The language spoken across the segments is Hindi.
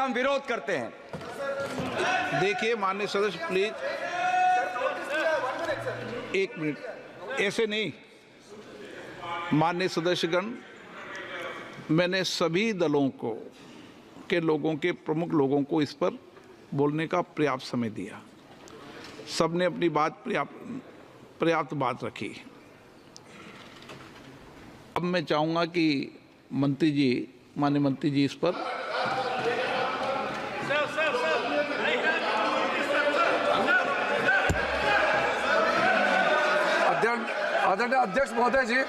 का हम विरोध करते हैं। देखिए माननीय सदस्य प्लीज, एक मिनट, ऐसे नहीं। माननीय सदस्यगण, मैंने सभी दलों को के लोगों के प्रमुख लोगों को इस पर बोलने का पर्याप्त समय दिया। सबने अपनी बात पर्याप्त बात रखी। अब मैं चाहूँगा कि मंत्री जी, माननीय मंत्री जी इस पर आदरणीय अध्यक्ष महोदय जी,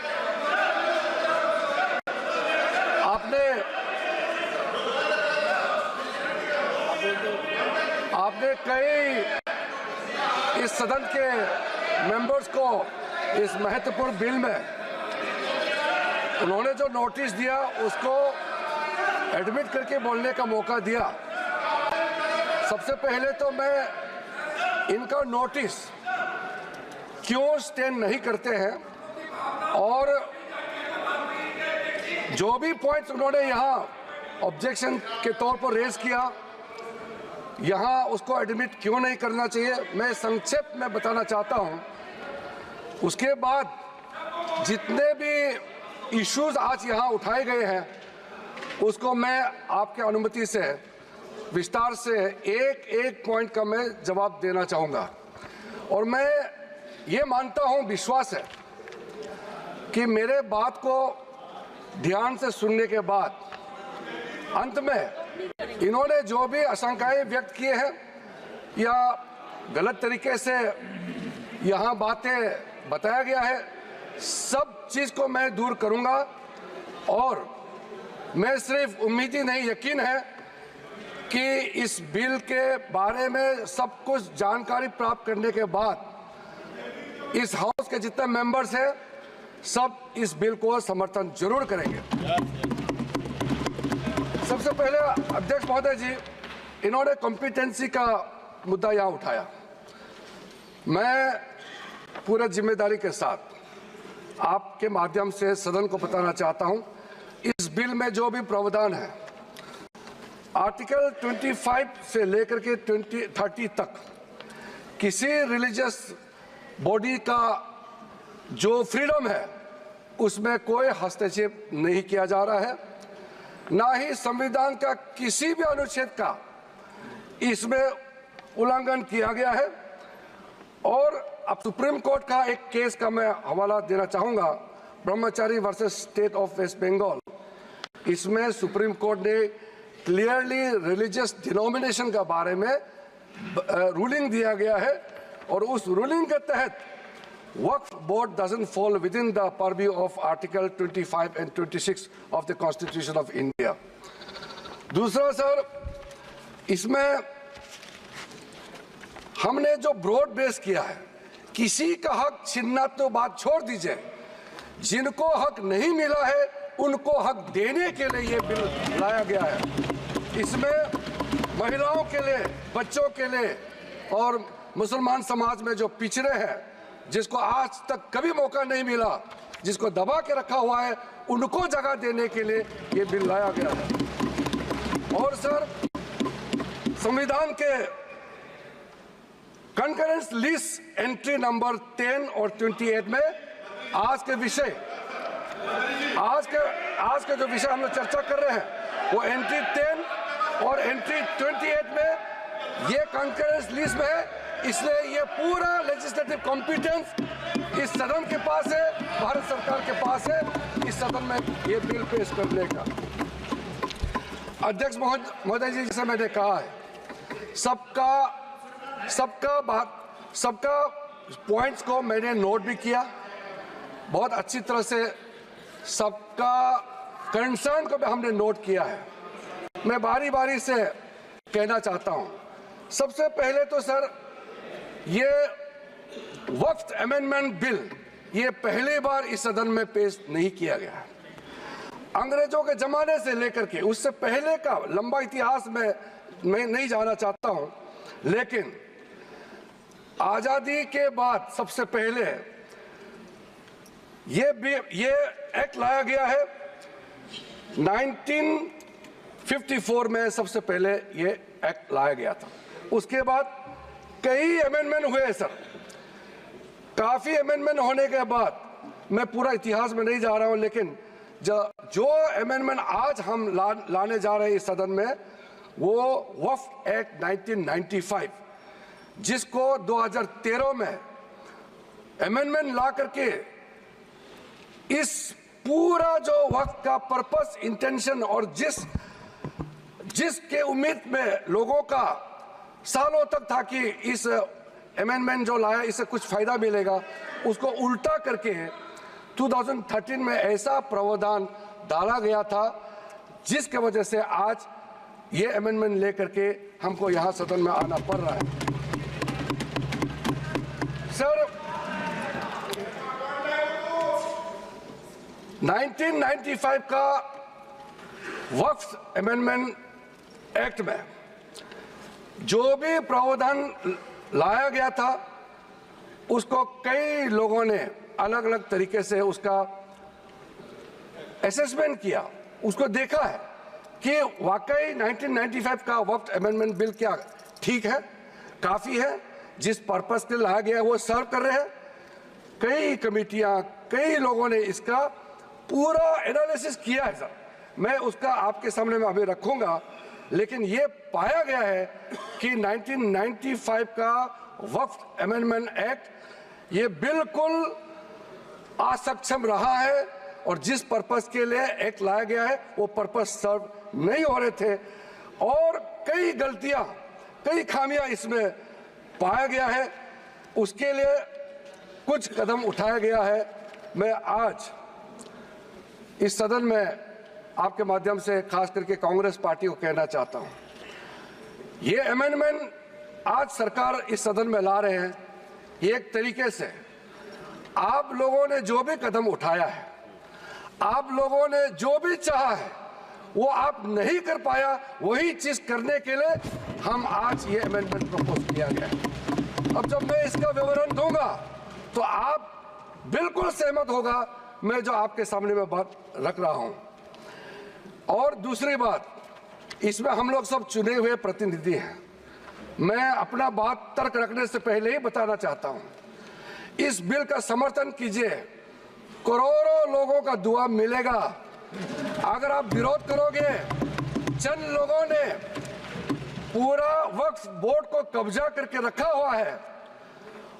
आपने कई इस सदन के मेंबर्स को इस महत्वपूर्ण बिल में उन्होंने जो नोटिस दिया उसको एडमिट करके बोलने का मौका दिया। सबसे पहले तो मैं इनका नोटिस क्यों स्टैंड नहीं करते हैं और जो भी पॉइंट्स उन्होंने यहाँ ऑब्जेक्शन के तौर पर रेज किया, यहाँ उसको एडमिट क्यों नहीं करना चाहिए, मैं संक्षेप में बताना चाहता हूँ। उसके बाद जितने भी इश्यूज आज यहाँ उठाए गए हैं उसको मैं आपके अनुमति से विस्तार से एक एक पॉइंट का मैं जवाब देना चाहूँगा। और मैं ये मानता हूँ, विश्वास है कि मेरे बात को ध्यान से सुनने के बाद अंत में इन्होंने जो भी आशंकाएं व्यक्त किए हैं या गलत तरीके से यहाँ बातें बताया गया है, सब चीज़ को मैं दूर करूँगा। और मैं सिर्फ उम्मीद ही नहीं, यकीन है कि इस बिल के बारे में सब कुछ जानकारी प्राप्त करने के बाद इस हाउस के जितने मेंबर्स हैं सब इस बिल को समर्थन जरूर करेंगे। सबसे पहले अध्यक्ष महोदय जी, इन्होंने कॉम्पिटेंसी का मुद्दा यहाँ उठाया। मैं पूरे जिम्मेदारी के साथ आपके माध्यम से सदन को बताना चाहता हूँ, इस बिल में जो भी प्रावधान है आर्टिकल 25 से लेकर के 30 तक किसी रिलीजियस बॉडी का जो फ्रीडम है उसमें कोई हस्तक्षेप नहीं किया जा रहा है, ना ही संविधान का किसी भी अनुच्छेद का इसमें उल्लंघन किया गया है। और अब सुप्रीम कोर्ट का एक केस का मैं हवाला देना चाहूँगा, Brahmachari versus state of West Bengal. इसमें सुप्रीम कोर्ट ने क्लियरली रिलीजियस डिनोमिनेशन के बारे में रूलिंग दिया गया है और उस रूलिंग के तहत वक्फ board doesn't fall within the purview of Article 25 and 26 of the Constitution of India. दूसरा सर, इसमें हमने जो ब्रॉड बेस किया है, किसी का हक छीनना तो बात छोड़ दीजिए, जिनको हक नहीं मिला है उनको हक देने के लिए ये बिल लाया गया है। इसमें महिलाओं के लिए, बच्चों के लिए और मुसलमान समाज में जो पिछड़े हैं, जिसको आज तक कभी मौका नहीं मिला, जिसको दबा के रखा हुआ है, उनको जगह देने के लिए ये बिल लाया गया है। और सर, संविधान के कंकरेंस लिस्ट एंट्री नंबर 10 और 28 में आज के जो विषय हम लोग चर्चा कर रहे हैं वो एंट्री 10 और एंट्री 28 में ये कंकरेंस लिस्ट में है। इसलिए ये पूरा लेजिस्लेटिव कॉम्पिटेंस इस सदन के पास है, भारत सरकार के पास है, इस सदन में ये बिल पेश करने का। अध्यक्ष महोदय जी, जैसे मैंने कहा है, सबका पॉइंट्स को मैंने नोट भी किया, बहुत अच्छी तरह से सबका कंसर्न को भी हमने नोट किया है। मैं बारी बारी से कहना चाहता हूं, सबसे पहले तो सर, ये वक्फ अमेंडमेंट बिल ये पहली बार इस सदन में पेश नहीं किया गया है। अंग्रेजों के जमाने से लेकर के उससे पहले का लंबा इतिहास में मैं नहीं जाना चाहता हूं, लेकिन आजादी के बाद सबसे पहले ये एक्ट लाया गया है 54 में सबसे पहले ये एक्ट लाया गया था। उसके बाद कई अमेंडमेंट हुए सर। काफी अमेंडमेंट होने के बाद, मैं पूरा इतिहास में नहीं जा रहा हूं, लेकिन जो अमेंडमेंट आज हम लाने जा रहे हैं इस सदन में, वो वक्फ एक्ट 1995, जिसको 2013 में अमेंडमेंट ला करके इस पूरा जो वक्त का पर्पस, इंटेंशन और जिसके उम्मीद में लोगों का सालों तक था कि इस अमेंडमेंट जो लाया इससे कुछ फायदा मिलेगा, उसको उल्टा करके 2013 में ऐसा प्रावधान डाला गया था जिसके वजह से आज ये अमेंडमेंट लेकर के हमको यहां सदन में आना पड़ रहा है। सर, 1995 का वक्फ अमेंडमेंट एक्ट में जो भी प्रावधान लाया गया था, उसको कई लोगों ने अलग अलग तरीके से उसका असेसमेंट किया, उसको देखा है कि वाकई 1995 का वक्फ अमेंडमेंट बिल क्या ठीक है, काफ़ी है, जिस पर्पस के लिए लाया गया है वो सर्व कर रहे हैं। कई कमेटियां, कई लोगों ने इसका पूरा एनालिसिस किया है सर। मैं उसका आपके सामने में अभी रखूंगा, लेकिन ये पाया गया है कि 1995 का वक्फ अमेंडमेंट एक्ट ये बिल्कुल असक्षम रहा है और जिस पर्पस के लिए एक्ट लाया गया है वो पर्पस सर्व नहीं हो रहे थे और कई गलतियां, कई खामियां इसमें पाया गया है। उसके लिए कुछ कदम उठाया गया है। मैं आज इस सदन में आपके माध्यम से खास करके कांग्रेस पार्टी को कहना चाहता हूं, ये अमेंडमेंट आज सरकार इस सदन में ला रहे हैं, एक तरीके से आप लोगों ने जो भी कदम उठाया है, आप लोगों ने जो भी चाहा है, वो आप नहीं कर पाया, वही चीज करने के लिए हम आज ये अमेंडमेंट प्रपोज किया गया है। अब जब मैं इसका विवरण दूंगा तो आप बिल्कुल सहमत होगा मैं जो आपके सामने में बात रख रहा हूं। और दूसरी बात, इसमें हम लोग सब चुने हुए प्रतिनिधि हैं। मैं अपना बात तर्क रखने से पहले ही बताना चाहता हूं, इस बिल का समर्थन कीजिए, करोड़ों लोगों का दुआ मिलेगा। अगर आप विरोध करोगे, चंद लोगों ने पूरा वक्फ बोर्ड को कब्जा करके रखा हुआ है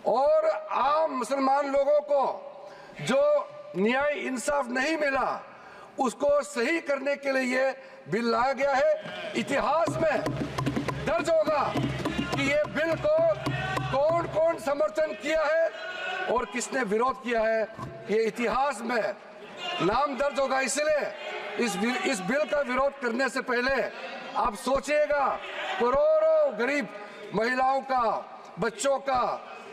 और आम मुसलमान लोगों को जो न्याय इंसाफ नहीं मिला उसको सही करने के लिए ये बिल लाया गया है। इतिहास में दर्ज होगा कि ये बिल को कौन कौन समर्थन किया है और किसने विरोध किया है, ये इतिहास में नाम दर्ज होगा। इसलिए इस बिल का विरोध करने से पहले आप सोचिएगा करोड़ों गरीब महिलाओं का, बच्चों का,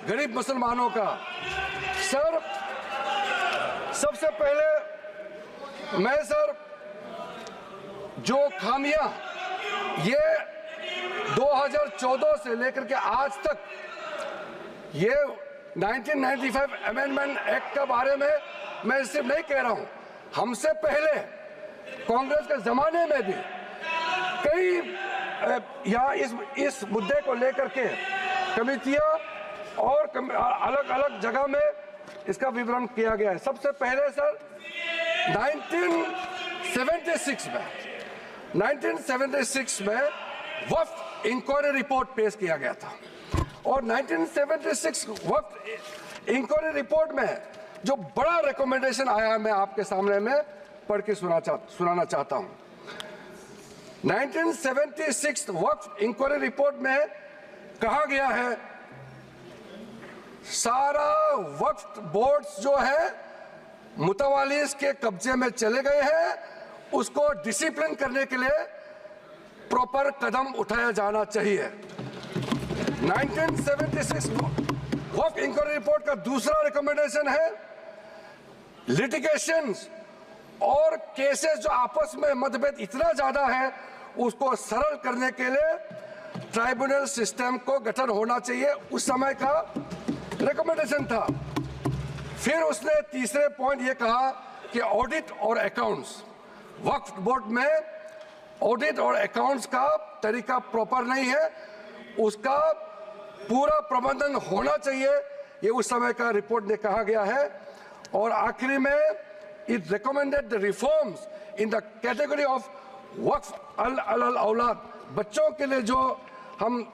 गरीब मुसलमानों का। सर, सबसे पहले मैं सर जो खामियां ये 2014 से लेकर के आज तक ये 1995 अमेंडमेंट एक्ट के बारे में मैं सिर्फ नहीं कह रहा हूं, हमसे पहले कांग्रेस के जमाने में भी कई यहाँ इस मुद्दे को लेकर के कमेटियां और अलग अलग जगह में इसका विवरण किया गया है। सबसे पहले सर 1976 में वक्फ इंक्वायरी रिपोर्ट पेश किया गया था और 1976 वक्फ इंक्वायरी रिपोर्ट में जो बड़ा रिकमेंडेशन आया, मैं आपके सामने में पढ़ के सुनाना चाहता हूं। 1976 वक्फ इंक्वायरी रिपोर्ट में कहा गया है सारा वक्फ बोर्ड्स जो है मुतवालिस के कब्जे में चले गए हैं, उसको डिसिप्लिन करने के लिए प्रॉपर कदम उठाया जाना चाहिए। 1976 वक्फ इंक्वायरी रिपोर्ट का दूसरा रिकमेंडेशन है लिटिगेशंस और केसेस जो आपस में मतभेद इतना ज्यादा है उसको सरल करने के लिए ट्राइब्यूनल सिस्टम को गठन होना चाहिए, उस समय का रिकमेंडेशन था। फिर उसने तीसरे पॉइंट ये कहा कि ऑडिट और अकाउंट्स वक्फ बोर्ड में ऑडिट और अकाउंट्स का तरीका प्रॉपर नहीं है, उसका पूरा प्रबंधन होना चाहिए, ये उस समय का रिपोर्ट में कहा गया है। और आखिरी में it recommended the reforms in the category of वक्फ अल औलाद, बच्चों के लिए जो हम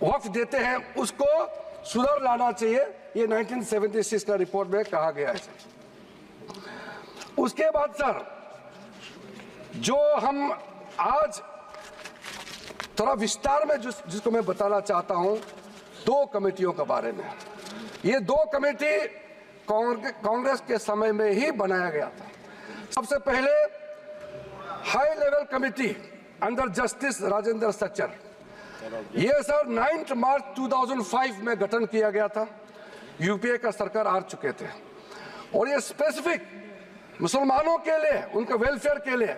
वक्फ देते हैं उसको सुधार लाना चाहिए, ये 1976 का रिपोर्ट में कहा गया है। उसके बाद सर, जो हम आज थोड़ा विस्तार में जिसको मैं बताना चाहता हूं, दो कमेटियों के बारे में। ये दो कमेटी कांग्रेस के समय में ही बनाया गया था। सबसे पहले high level committee under justice Rajendra Sachar, ये सर 9 मार्च 2005 में गठन किया गया था। यूपीए का सरकार आ चुके थे और ये स्पेसिफिक मुसलमानों के लिए, उनके वेलफेयर के लिए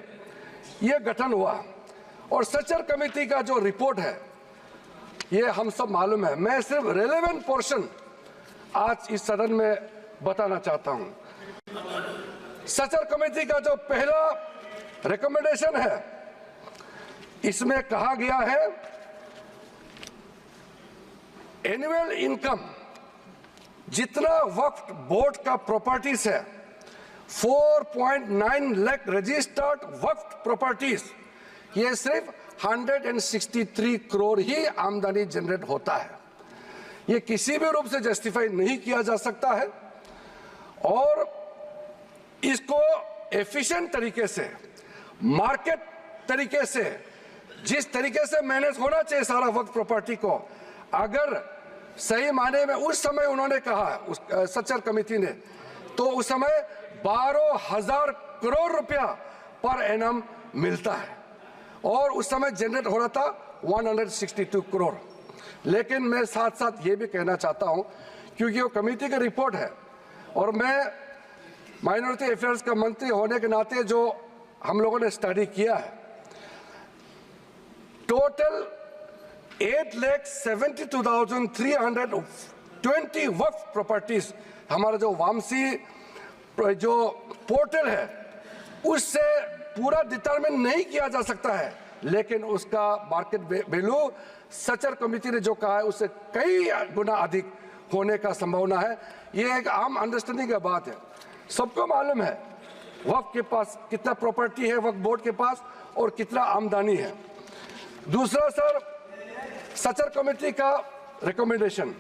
ये गठन हुआ। और सच्चर कमेटी का जो रिपोर्ट है ये हम सब मालूम है, मैं सिर्फ रेलेवेंट पोर्शन आज इस सदन में बताना चाहता हूं। सच्चर कमेटी का जो पहला रिकमेंडेशन है, इसमें कहा गया है एनुअल इनकम जितना वक्फ बोर्ड का प्रॉपर्टीज है 4.9 लाख रजिस्टर्ड वक्फ प्रॉपर्टीज, ये सिर्फ 163 करोड़ ही आमदनी जनरेट होता है। ये किसी भी रूप से जस्टिफाई नहीं किया जा सकता है और इसको एफिशिएंट तरीके से, मार्केट तरीके से, जिस तरीके से मैनेज होना चाहिए सारा वक्फ प्रॉपर्टी को, अगर सही माने में उस समय उन्होंने कहा, उस सच्चर कमेटी ने, तो उस समय 12,000 करोड़ रुपया पर एनम मिलता है और उस समय जनरेट हो रहा था 162 करोड़। लेकिन मैं साथ साथ ये भी कहना चाहता हूं, क्योंकि वो कमेटी की रिपोर्ट है और मैं माइनॉरिटी अफेयर्स का मंत्री होने के नाते जो हम लोगों ने स्टडी किया है, टोटल 8,72,320 वक्फ प्रॉपर्टीज हमारा जो वामसी जो पोर्टल है उससे पूरा डिटरमिन नहीं किया जा सकता है, लेकिन उसका मार्केट वैल्यू सच्चर कमेटी ने जो कहा है उससे कई गुना अधिक होने का संभावना है। ये एक आम अंडरस्टैंडिंग की बात है, सबको मालूम है वक्फ के पास कितना प्रॉपर्टी है, वक्फ बोर्ड के पास, और कितना आमदनी है। दूसरा सर, सच्चर कमेटी का रिकमेंडेशन,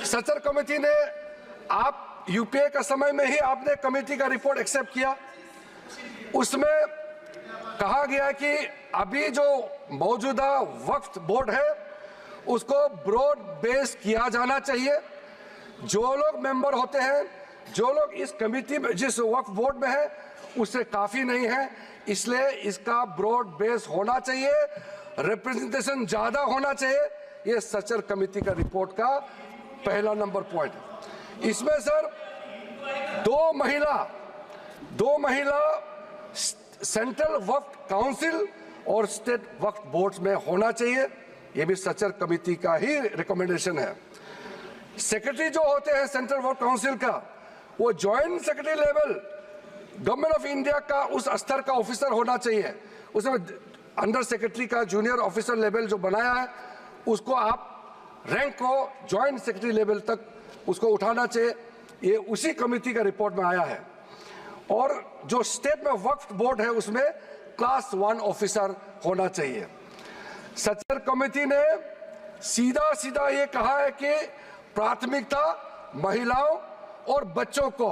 सच्चर कमेटी ने, आप यूपीए का समय में ही आपने कमेटी का रिपोर्ट एक्सेप्ट किया, उसमें कहा गया कि अभी जो मौजूदा वक्फ बोर्ड है उसको ब्रॉड बेस किया जाना चाहिए। जो लोग मेंबर होते हैं, जो लोग इस कमेटी में, जिस वक्फ बोर्ड में है, उससे काफी नहीं है, इसलिए इसका ब्रॉड बेस होना चाहिए, रिप्रेजेंटेशन ज्यादा होना चाहिए। ये सच्चर कमेटी का रिपोर्ट का पहला नंबर पॉइंट है। इसमें सर दो महिला सेंट्रल वक्फ काउंसिल और स्टेट वक्फ बोर्ड में होना चाहिए, ये भी सच्चर कमेटी का ही रिकमेंडेशन है। सेक्रेटरी जो होते हैं सेंट्रल वक्फ काउंसिल का, वो joint secretary level government of India का उस स्तर का ऑफिसर होना चाहिए। उसमें अंडर सेक्रेटरी का जूनियर ऑफिसर लेवल जो बनाया है, उसको आप रैंक को ज्वाइंट सेक्रेटरी लेवल तक उसको उठाना चाहिए, ये उसी कमेटी का रिपोर्ट में आया है। और जो स्टेट में वक्फ बोर्ड है उसमें क्लास 1 ऑफिसर होना चाहिए। सच्चर कमेटी ने सीधा ये कहा है कि प्राथमिकता महिलाओं और बच्चों को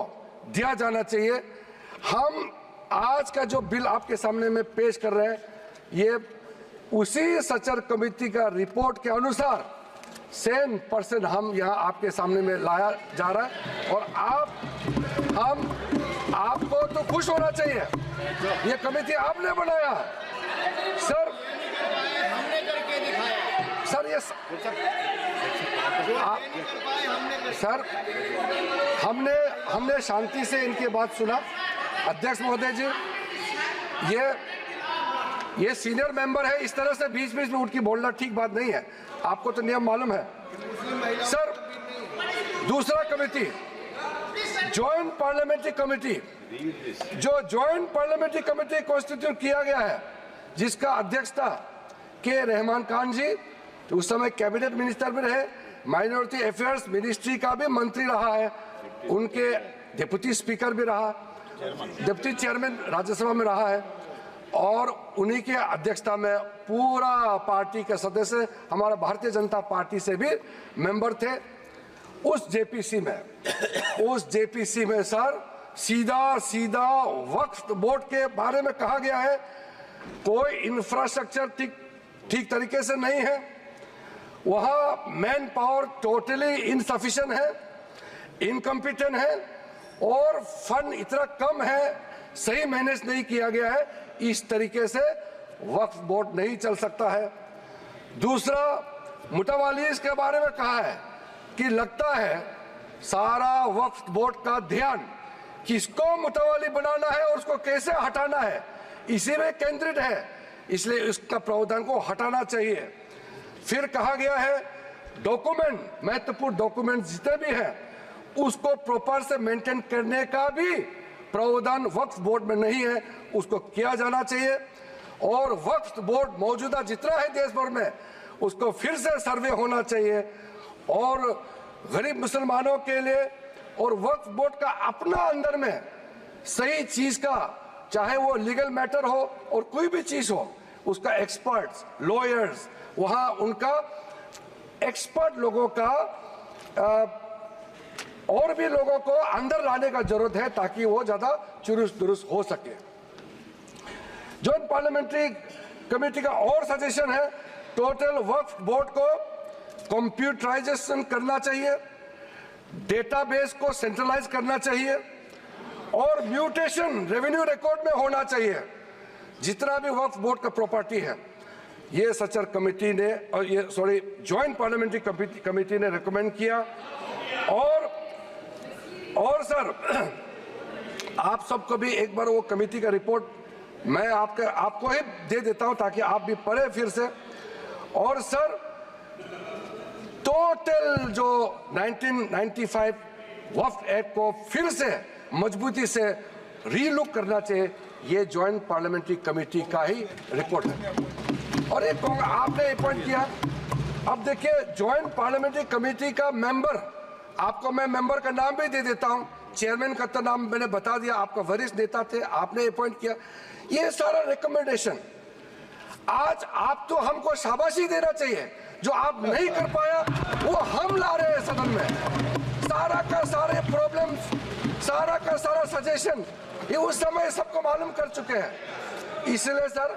दिया जाना चाहिए। हम आज का जो बिल आपके सामने में पेश कर रहे हैं, ये उसी सच्चर कमेटी का रिपोर्ट के अनुसार 100% हम यहाँ आपके सामने में लाया जा रहा है। और आपको तो खुश होना चाहिए, ये कमेटी आपने बनाया सर। सर ये सर हमने शांति से इनकी बात सुना। अध्यक्ष महोदय जी, ये सीनियर मेंबर है, इस तरह से बीच में उठ के बोलना ठीक बात नहीं है, आपको तो नियम मालूम है। सर दूसरा कमेटी जॉइंट पार्लियामेंट्री कमेटी, जो जॉइंट पार्लियामेंट्री कमेटी कॉन्स्टिट्यूट किया गया है, जिसका अध्यक्ष था के रहमान खान जी, तो उस समय कैबिनेट मिनिस्टर भी रहे, माइनॉरिटी अफेयर्स मिनिस्ट्री का भी मंत्री रहा है, उनके डिप्टी स्पीकर भी रहा, डिप्टी चेयरमैन राज्यसभा में रहा है, और उन्हीं के अध्यक्षता में पूरा पार्टी के सदस्य हमारा भारतीय जनता पार्टी से भी मेंबर थे। उस जेपीसी में सर सीधा वक्फ बोर्ड के बारे में कहा गया है कोई इंफ्रास्ट्रक्चर ठीक तरीके से नहीं है, वहां मैन पावर टोटली इनसफिशिएंट है, इनकम्पिटेंट है, और फंड इतना कम है, सही मैनेज नहीं किया गया है। इस तरीके से वक्फ बोर्ड नहीं चल सकता है। दूसरा, मुतवालीस के बारे में कहा है कि लगता है सारा वक्फ बोर्ड का ध्यान किसको मुतवाली बनाना है और उसको कैसे हटाना है, इसी में केंद्रित है, इसलिए इसका प्रावधान को हटाना चाहिए। फिर कहा गया है डॉक्यूमेंट, महत्वपूर्ण डॉक्यूमेंट जितने भी हैं उसको प्रॉपर से मेंटेन करने का भी प्रावधान वक्फ बोर्ड में नहीं है, उसको किया जाना चाहिए। और वक्फ बोर्ड मौजूदा जितना है देश भर में उसको फिर से सर्वे होना चाहिए, और गरीब मुसलमानों के लिए और वक्फ बोर्ड का अपना अंदर में सही चीज का, चाहे वो लीगल मैटर हो और कोई भी चीज हो, उसका एक्सपर्ट्स, लॉयर्स, वहां उनका एक्सपर्ट लोगों का और भी लोगों को अंदर लाने का जरूरत है ताकि वो ज्यादा चुरुस्त दुरुस्त हो सके। जॉइंट पार्लियामेंट्री कमेटी का और सजेशन है टोटल वक्फ बोर्ड को कंप्यूटराइजेशन करना चाहिए, डेटाबेस को सेंट्रलाइज करना चाहिए, और म्यूटेशन रेवेन्यू रिकॉर्ड में होना चाहिए जितना भी वक्फ बोर्ड का प्रॉपर्टी है। ये सचर कमेटी ने जॉइंट पार्लियामेंट्री कमेटी ने रिकमेंड किया। और सर आप सबको भी एक बार वो कमेटी का रिपोर्ट मैं आपको ही दे देता हूं ताकि आप भी पढ़े फिर से। और सर टोटल जो 1995 वक्फ एक्ट को फिर से मजबूती से रीलुक करना चाहिए, ये जॉइंट पार्लियामेंट्री कमेटी का ही रिपोर्ट है। और एक आपने अपॉइंट किया, अब देखिए जॉइंट पार्लियामेंट्री कमेटी का मेंबर, आपको मैं मेंबर का नाम भी दे देता हूं, चेयरमैन का तो नाम मैंने बता दिया, आपका वरिष्ठ नेता थे, आपने अपॉइंट किया, ये सारा रिकमेंडेशन आज आप तो हमको शाबाशी देना चाहिए, जो आप नहीं कर पाया वो हम ला रहे हैं सदन में, सारा का सारे प्रॉब्लम, सारा का सारा सजेशन ये उस समय सबको मालूम कर चुके हैं। इसलिए सर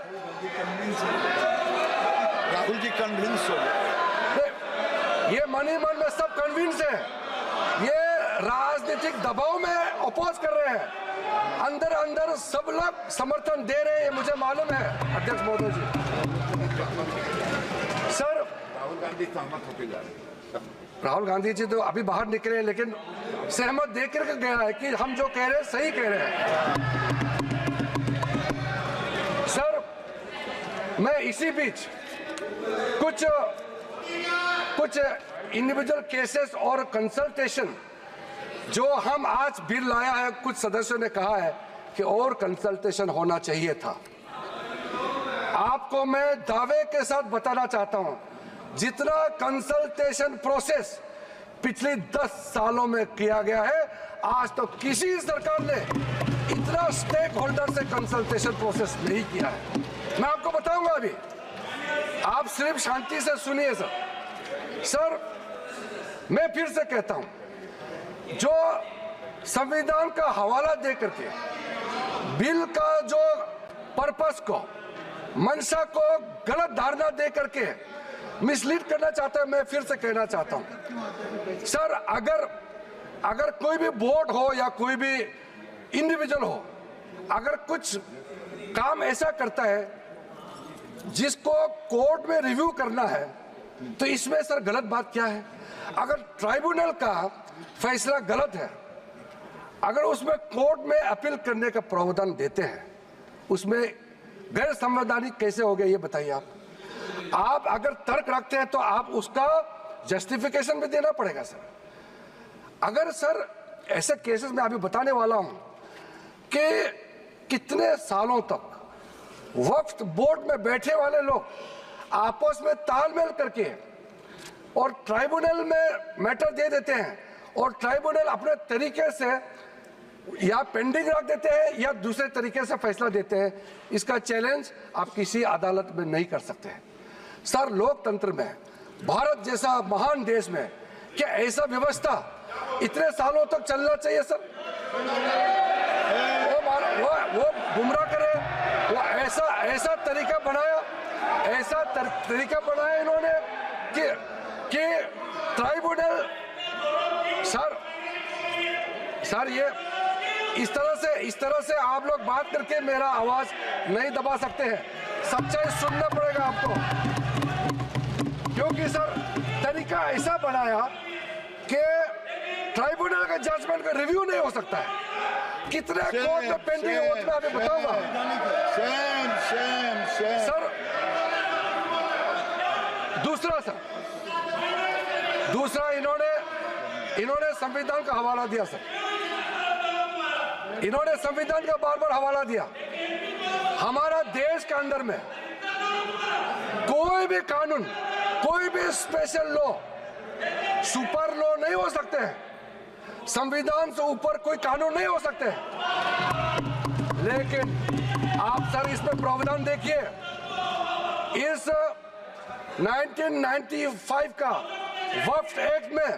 राहुल जी कन्विंस हो गए, ये मन ही मन में सब कन्विंस है, ये राजनीतिक दबाव में अपोज कर रहे हैं, अंदर अंदर सब लोग समर्थन दे रहे हैं, ये मुझे मालूम है अध्यक्ष महोदय जी। सर राहुल गांधी सहमत होकर जा रहे हैं। राहुल गांधी जी तो अभी बाहर निकले लेकिन सहमत देकर के गया है कि हम जो कह रहे हैं सही कह रहे हैं। सर मैं इसी बीच कुछ इंडिविजुअल केसेस और कंसल्टेशन जो हम आज बिल लाया है, कुछ सदस्यों ने कहा है कि और कंसल्टेशन होना चाहिए था। आपको मैं दावे के साथ बताना चाहता हूं, जितना कंसल्टेशन प्रोसेस पिछले 10 सालों में किया गया है, आज तो किसी सरकार ने इतना स्टेक होल्डर से कंसल्टेशन प्रोसेस नहीं किया है। मैं आपको बताऊंगा अभी, आप सिर्फ शांति से सुनिए सर। मैं फिर से कहता हूं, जो संविधान का हवाला दे करके बिल का जो पर्पस को, मंशा को गलत धारणा दे करके मिसलीड करना चाहता है, मैं फिर से कहना चाहता हूं सर, अगर कोई भी बोर्ड हो या कोई भी इंडिविजुअल हो, अगर कुछ काम ऐसा करता है जिसको कोर्ट में रिव्यू करना है, तो इसमें सर गलत बात क्या है? अगर ट्राइब्यूनल का फैसला गलत है, अगर उसमें कोर्ट में अपील करने का प्रावधान देते हैं, उसमें गैर संवैधानिक कैसे हो गया ये बताइए आप अगर तर्क रखते हैं तो आप उसका जस्टिफिकेशन भी देना पड़ेगा सर। अगर सर ऐसे केसेस में अभी बताने वाला हूं कि कितने सालों तक वक्फ बोर्ड में बैठे वाले लोग आपस में तालमेल करके और ट्राइब्यूनल में मैटर दे देते हैं और ट्राइब्यूनल अपने तरीके से या पेंडिंग रख देते हैं या दूसरे तरीके से फैसला देते हैं। इसका चैलेंज आप किसी अदालत में नहीं कर सकते हैं। सर, लोकतंत्र में भारत जैसा महान देश में क्या ऐसा व्यवस्था इतने सालों तक चलना चाहिए? सर, वो गुमराह करे, वो ऐसा तरीका बनाया इन्होंने कि ट्राइब्यूनल सर ये इस तरह से आप लोग बात करके मेरा आवाज नहीं दबा सकते हैं। सच्चाई सुनना पड़ेगा आपको, क्योंकि सर तरीका ऐसा बनाया कि ट्राइब्यूनल का जजमेंट का रिव्यू नहीं हो सकता है। कितने कोर्ट में पेंडिंग है वो मैं अभी बताऊंगा। सर दूसरा इन्होंने संविधान का हवाला दिया। सर, इन्होंने संविधान का बार-बार हवाला दिया। हमारा देश के अंदर में कोई भी कानून, कोई भी स्पेशल लॉ, सुपर लॉ नहीं हो सकते हैं। संविधान से ऊपर कोई कानून नहीं हो सकते हैं। लेकिन आप सर इसमें प्रावधान देखिए, इस 1995 का वक्फ एक्ट में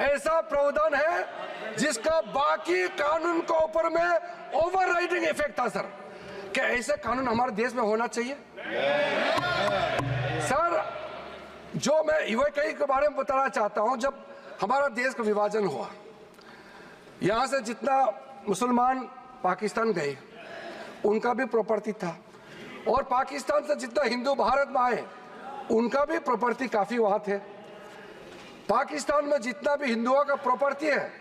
ऐसा प्रावधान है जिसका बाकी कानून के ऊपर में ओवरराइडिंग इफेक्ट था। सर, क्या ऐसे कानून हमारे देश में होना चाहिए? सर, जो मैं यूएई के बारे में बताना चाहता हूं, जब हमारा देश का विभाजन हुआ, यहां से जितना मुसलमान पाकिस्तान गए उनका भी प्रॉपर्टी था, और पाकिस्तान से जितना हिंदू भारत में आए उनका भी प्रॉपर्टी काफी वहां थे। पाकिस्तान में जितना भी हिंदुओं का प्रॉपर्टी है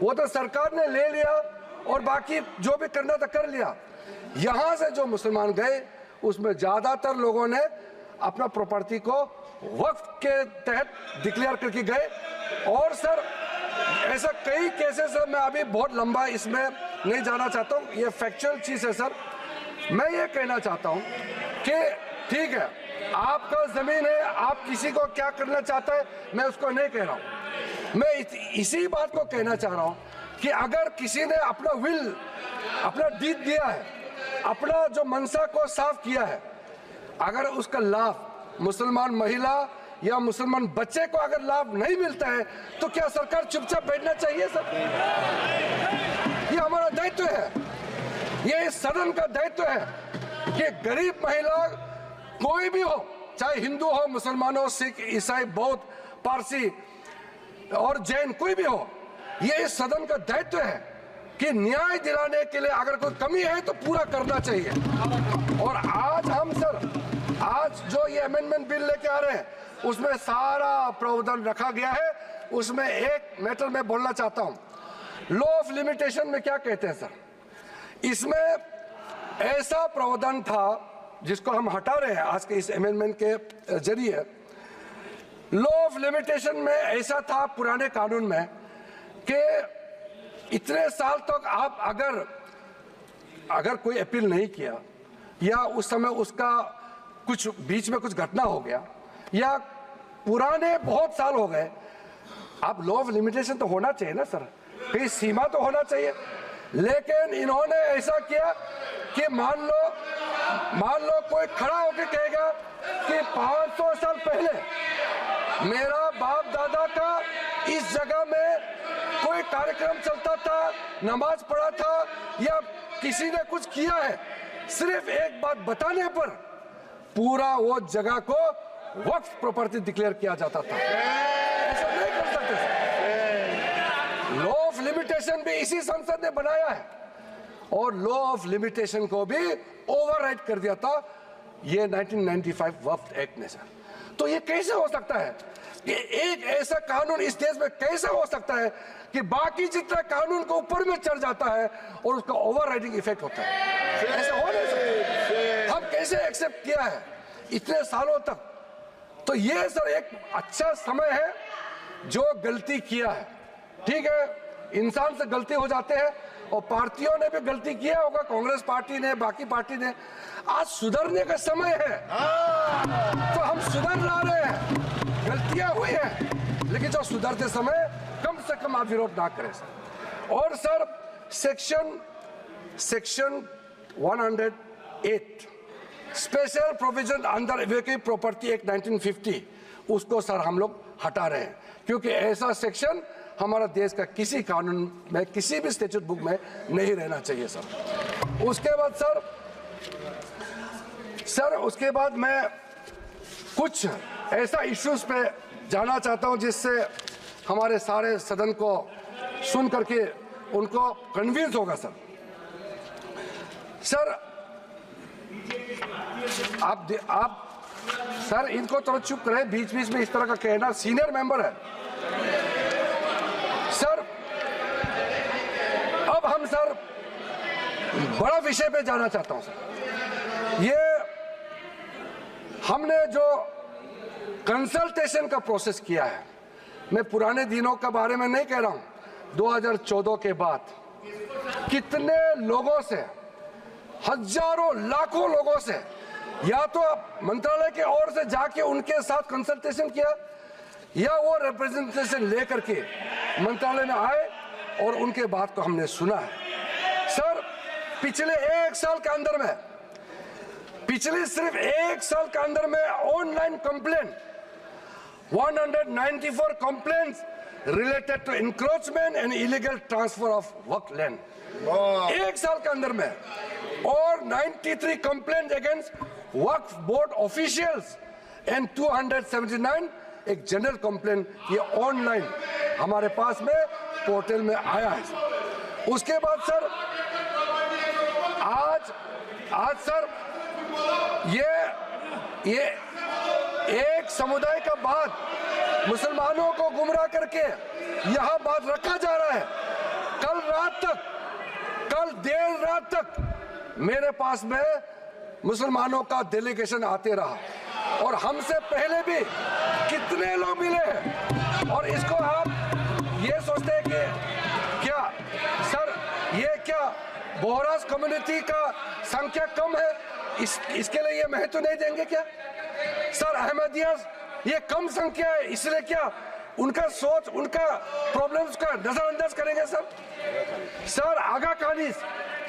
वो तो सरकार ने ले लिया और बाकी जो भी करना था कर लिया। यहां से जो मुसलमान गए उसमें ज्यादातर लोगों ने अपना प्रॉपर्टी को वक्फ के तहत डिक्लेयर करके गए। और सर ऐसा कई केसेस है, मैं अभी बहुत लंबा इसमें नहीं जाना चाहता हूं, ये फैक्चुअल चीज है। सर, मैं ये कहना चाहता हूं कि ठीक है, आपका जमीन है, आप किसी को क्या करना चाहता है मैं उसको नहीं कह रहा हूं। मैं इसी बात को कहना चाह रहा हूं कि अगर किसी ने अपना विल, अपना डीड दिया है, अपना जो मनसा को साफ किया है, अगर उसका लाभ मुसलमान महिला या मुसलमान बच्चे को अगर लाभ नहीं मिलता है तो क्या सरकार चुपचाप बैठना चाहिए? सर, ये हमारा दायित्व है, ये इस सदन का दायित्व है कि गरीब महिला कोई भी हो, चाहे हिंदू हो, मुसलमान हो, सिख, ईसाई, बौद्ध, पारसी और जैन, कोई भी हो, ये इस सदन का दायित्व है कि न्याय दिलाने के लिए अगर कोई कमी है तो पूरा करना चाहिए। और आज हम सर, आज जो ये अमेंडमेंट बिल लेके आ रहे हैं उसमें सारा प्रावधान रखा गया है। उसमें एक मैटर मैं बोलना चाहता हूं, लॉ ऑफ लिमिटेशन में क्या कहते हैं सर, इसमें ऐसा प्रावधान था जिसको हम हटा रहे हैं आज के इस अमेंडमेंट के जरिए। लॉ ऑफ लिमिटेशन में ऐसा था पुराने कानून में कि इतने साल तक आप अगर कोई अपील नहीं किया या उस समय उसका कुछ बीच में कुछ घटना हो गया या पुराने बहुत साल हो गए, अब लॉ ऑफ लिमिटेशन तो होना चाहिए ना सर, कहीं सीमा तो होना चाहिए। लेकिन इन्होंने ऐसा किया कि मान लो कोई खड़ा होकर कहेगा कि 500 साल पहले मेरा बाप दादा का इस जगह में कोई कार्यक्रम चलता था, नमाज पढ़ा था या किसी ने कुछ किया है, सिर्फ एक बात बताने पर पूरा वो जगह को वक्फ प्रॉपर्टी डिक्लेयर किया जाता था। ऐसा नहीं कर सकते। लॉ ऑफ लिमिटेशन भी इसी संसद ने बनाया है और लॉ ऑफ लिमिटेशन को भी ओवरराइड कर दिया था ये 1995 वक्फ एक्ट ने सर। तो ये कैसे हो सकता है कि एक ऐसा कानून इस देश में कैसे हो सकता है कि बाकी जितना कानून को ऊपर में चढ़ जाता है और उसका ओवरराइडिंग इफेक्ट होता है? ऐसा हो नहीं सकता। हम कैसे एक्सेप्ट किया है इतने सालों तक? तो ये सर एक अच्छा समय है जो गलती किया है, ठीक है, इंसान से गलती हो जाते हैं और पार्टियों ने भी गलती किया होगा, कांग्रेस पार्टी ने, बाकी पार्टी ने। आज सुधरने का समय है, तो हम सुधर ला रहे हैं। गलतियां हुई हैं, लेकिन जो सुधरते समय कम से कम आप विरोध ना करें सर। और sir section 108 special provision under evacuate property act 1950, उसको सर हम लोग हटा रहे हैं, क्योंकि ऐसा सेक्शन हमारा देश का किसी कानून में, किसी भी स्टैट्यूट बुक में नहीं रहना चाहिए सर। उसके बाद सर उसके बाद मैं कुछ ऐसा इश्यूज पे जाना चाहता हूं जिससे हमारे सारे सदन को सुन करके उनको कन्विंस होगा सर। आप सर इनको थोड़ा चुप करें, बीच बीच में इस तरह का कहना, सीनियर मेंबर है सर। अब हम सर बड़ा विषय पे जाना चाहता हूं सर। ये हमने जो कंसल्टेशन का प्रोसेस किया है, मैं पुराने दिनों के बारे में नहीं कह रहा हूं, 2014 के बाद कितने लोगों से, हजारों लाखों लोगों से, या तो मंत्रालय के ओर से जाके उनके साथ कंसल्टेशन किया, या वो रिप्रेजेंटेशन लेकर के मंत्रालय में आए और उनके बात को हमने सुना है सर। पिछले एक साल के अंदर में, पिछले सिर्फ एक साल के अंदर में online complaint 194 complaints related to encroachment and illegal transfer of waqf land एक साल के अंदर में, और 93 complaint against waqf board officials and 279 एक जनरल कंप्लेंट, ये ऑनलाइन हमारे पास में पोर्टल में आया है। उसके बाद सर आज सर ये एक समुदाय का बात मुसलमानों को गुमराह करके यहां बात रखा जा रहा है। कल देर रात तक मेरे पास में मुसलमानों का डेलीगेशन आते रहा और हमसे पहले भी कितने लोग मिले हैं, और इसको आप ये सोचते हैं कि क्या सर ये क्या बोहराज कम्युनिटी का संख्या कम है, इसके लिए ये महत्व नहीं देंगे क्या सर? अहमदिया ये कम संख्या है, इसलिए क्या उनका सोच, उनका प्रॉब्लम्स का नजरअंदाज करेंगे सर? आगा खानी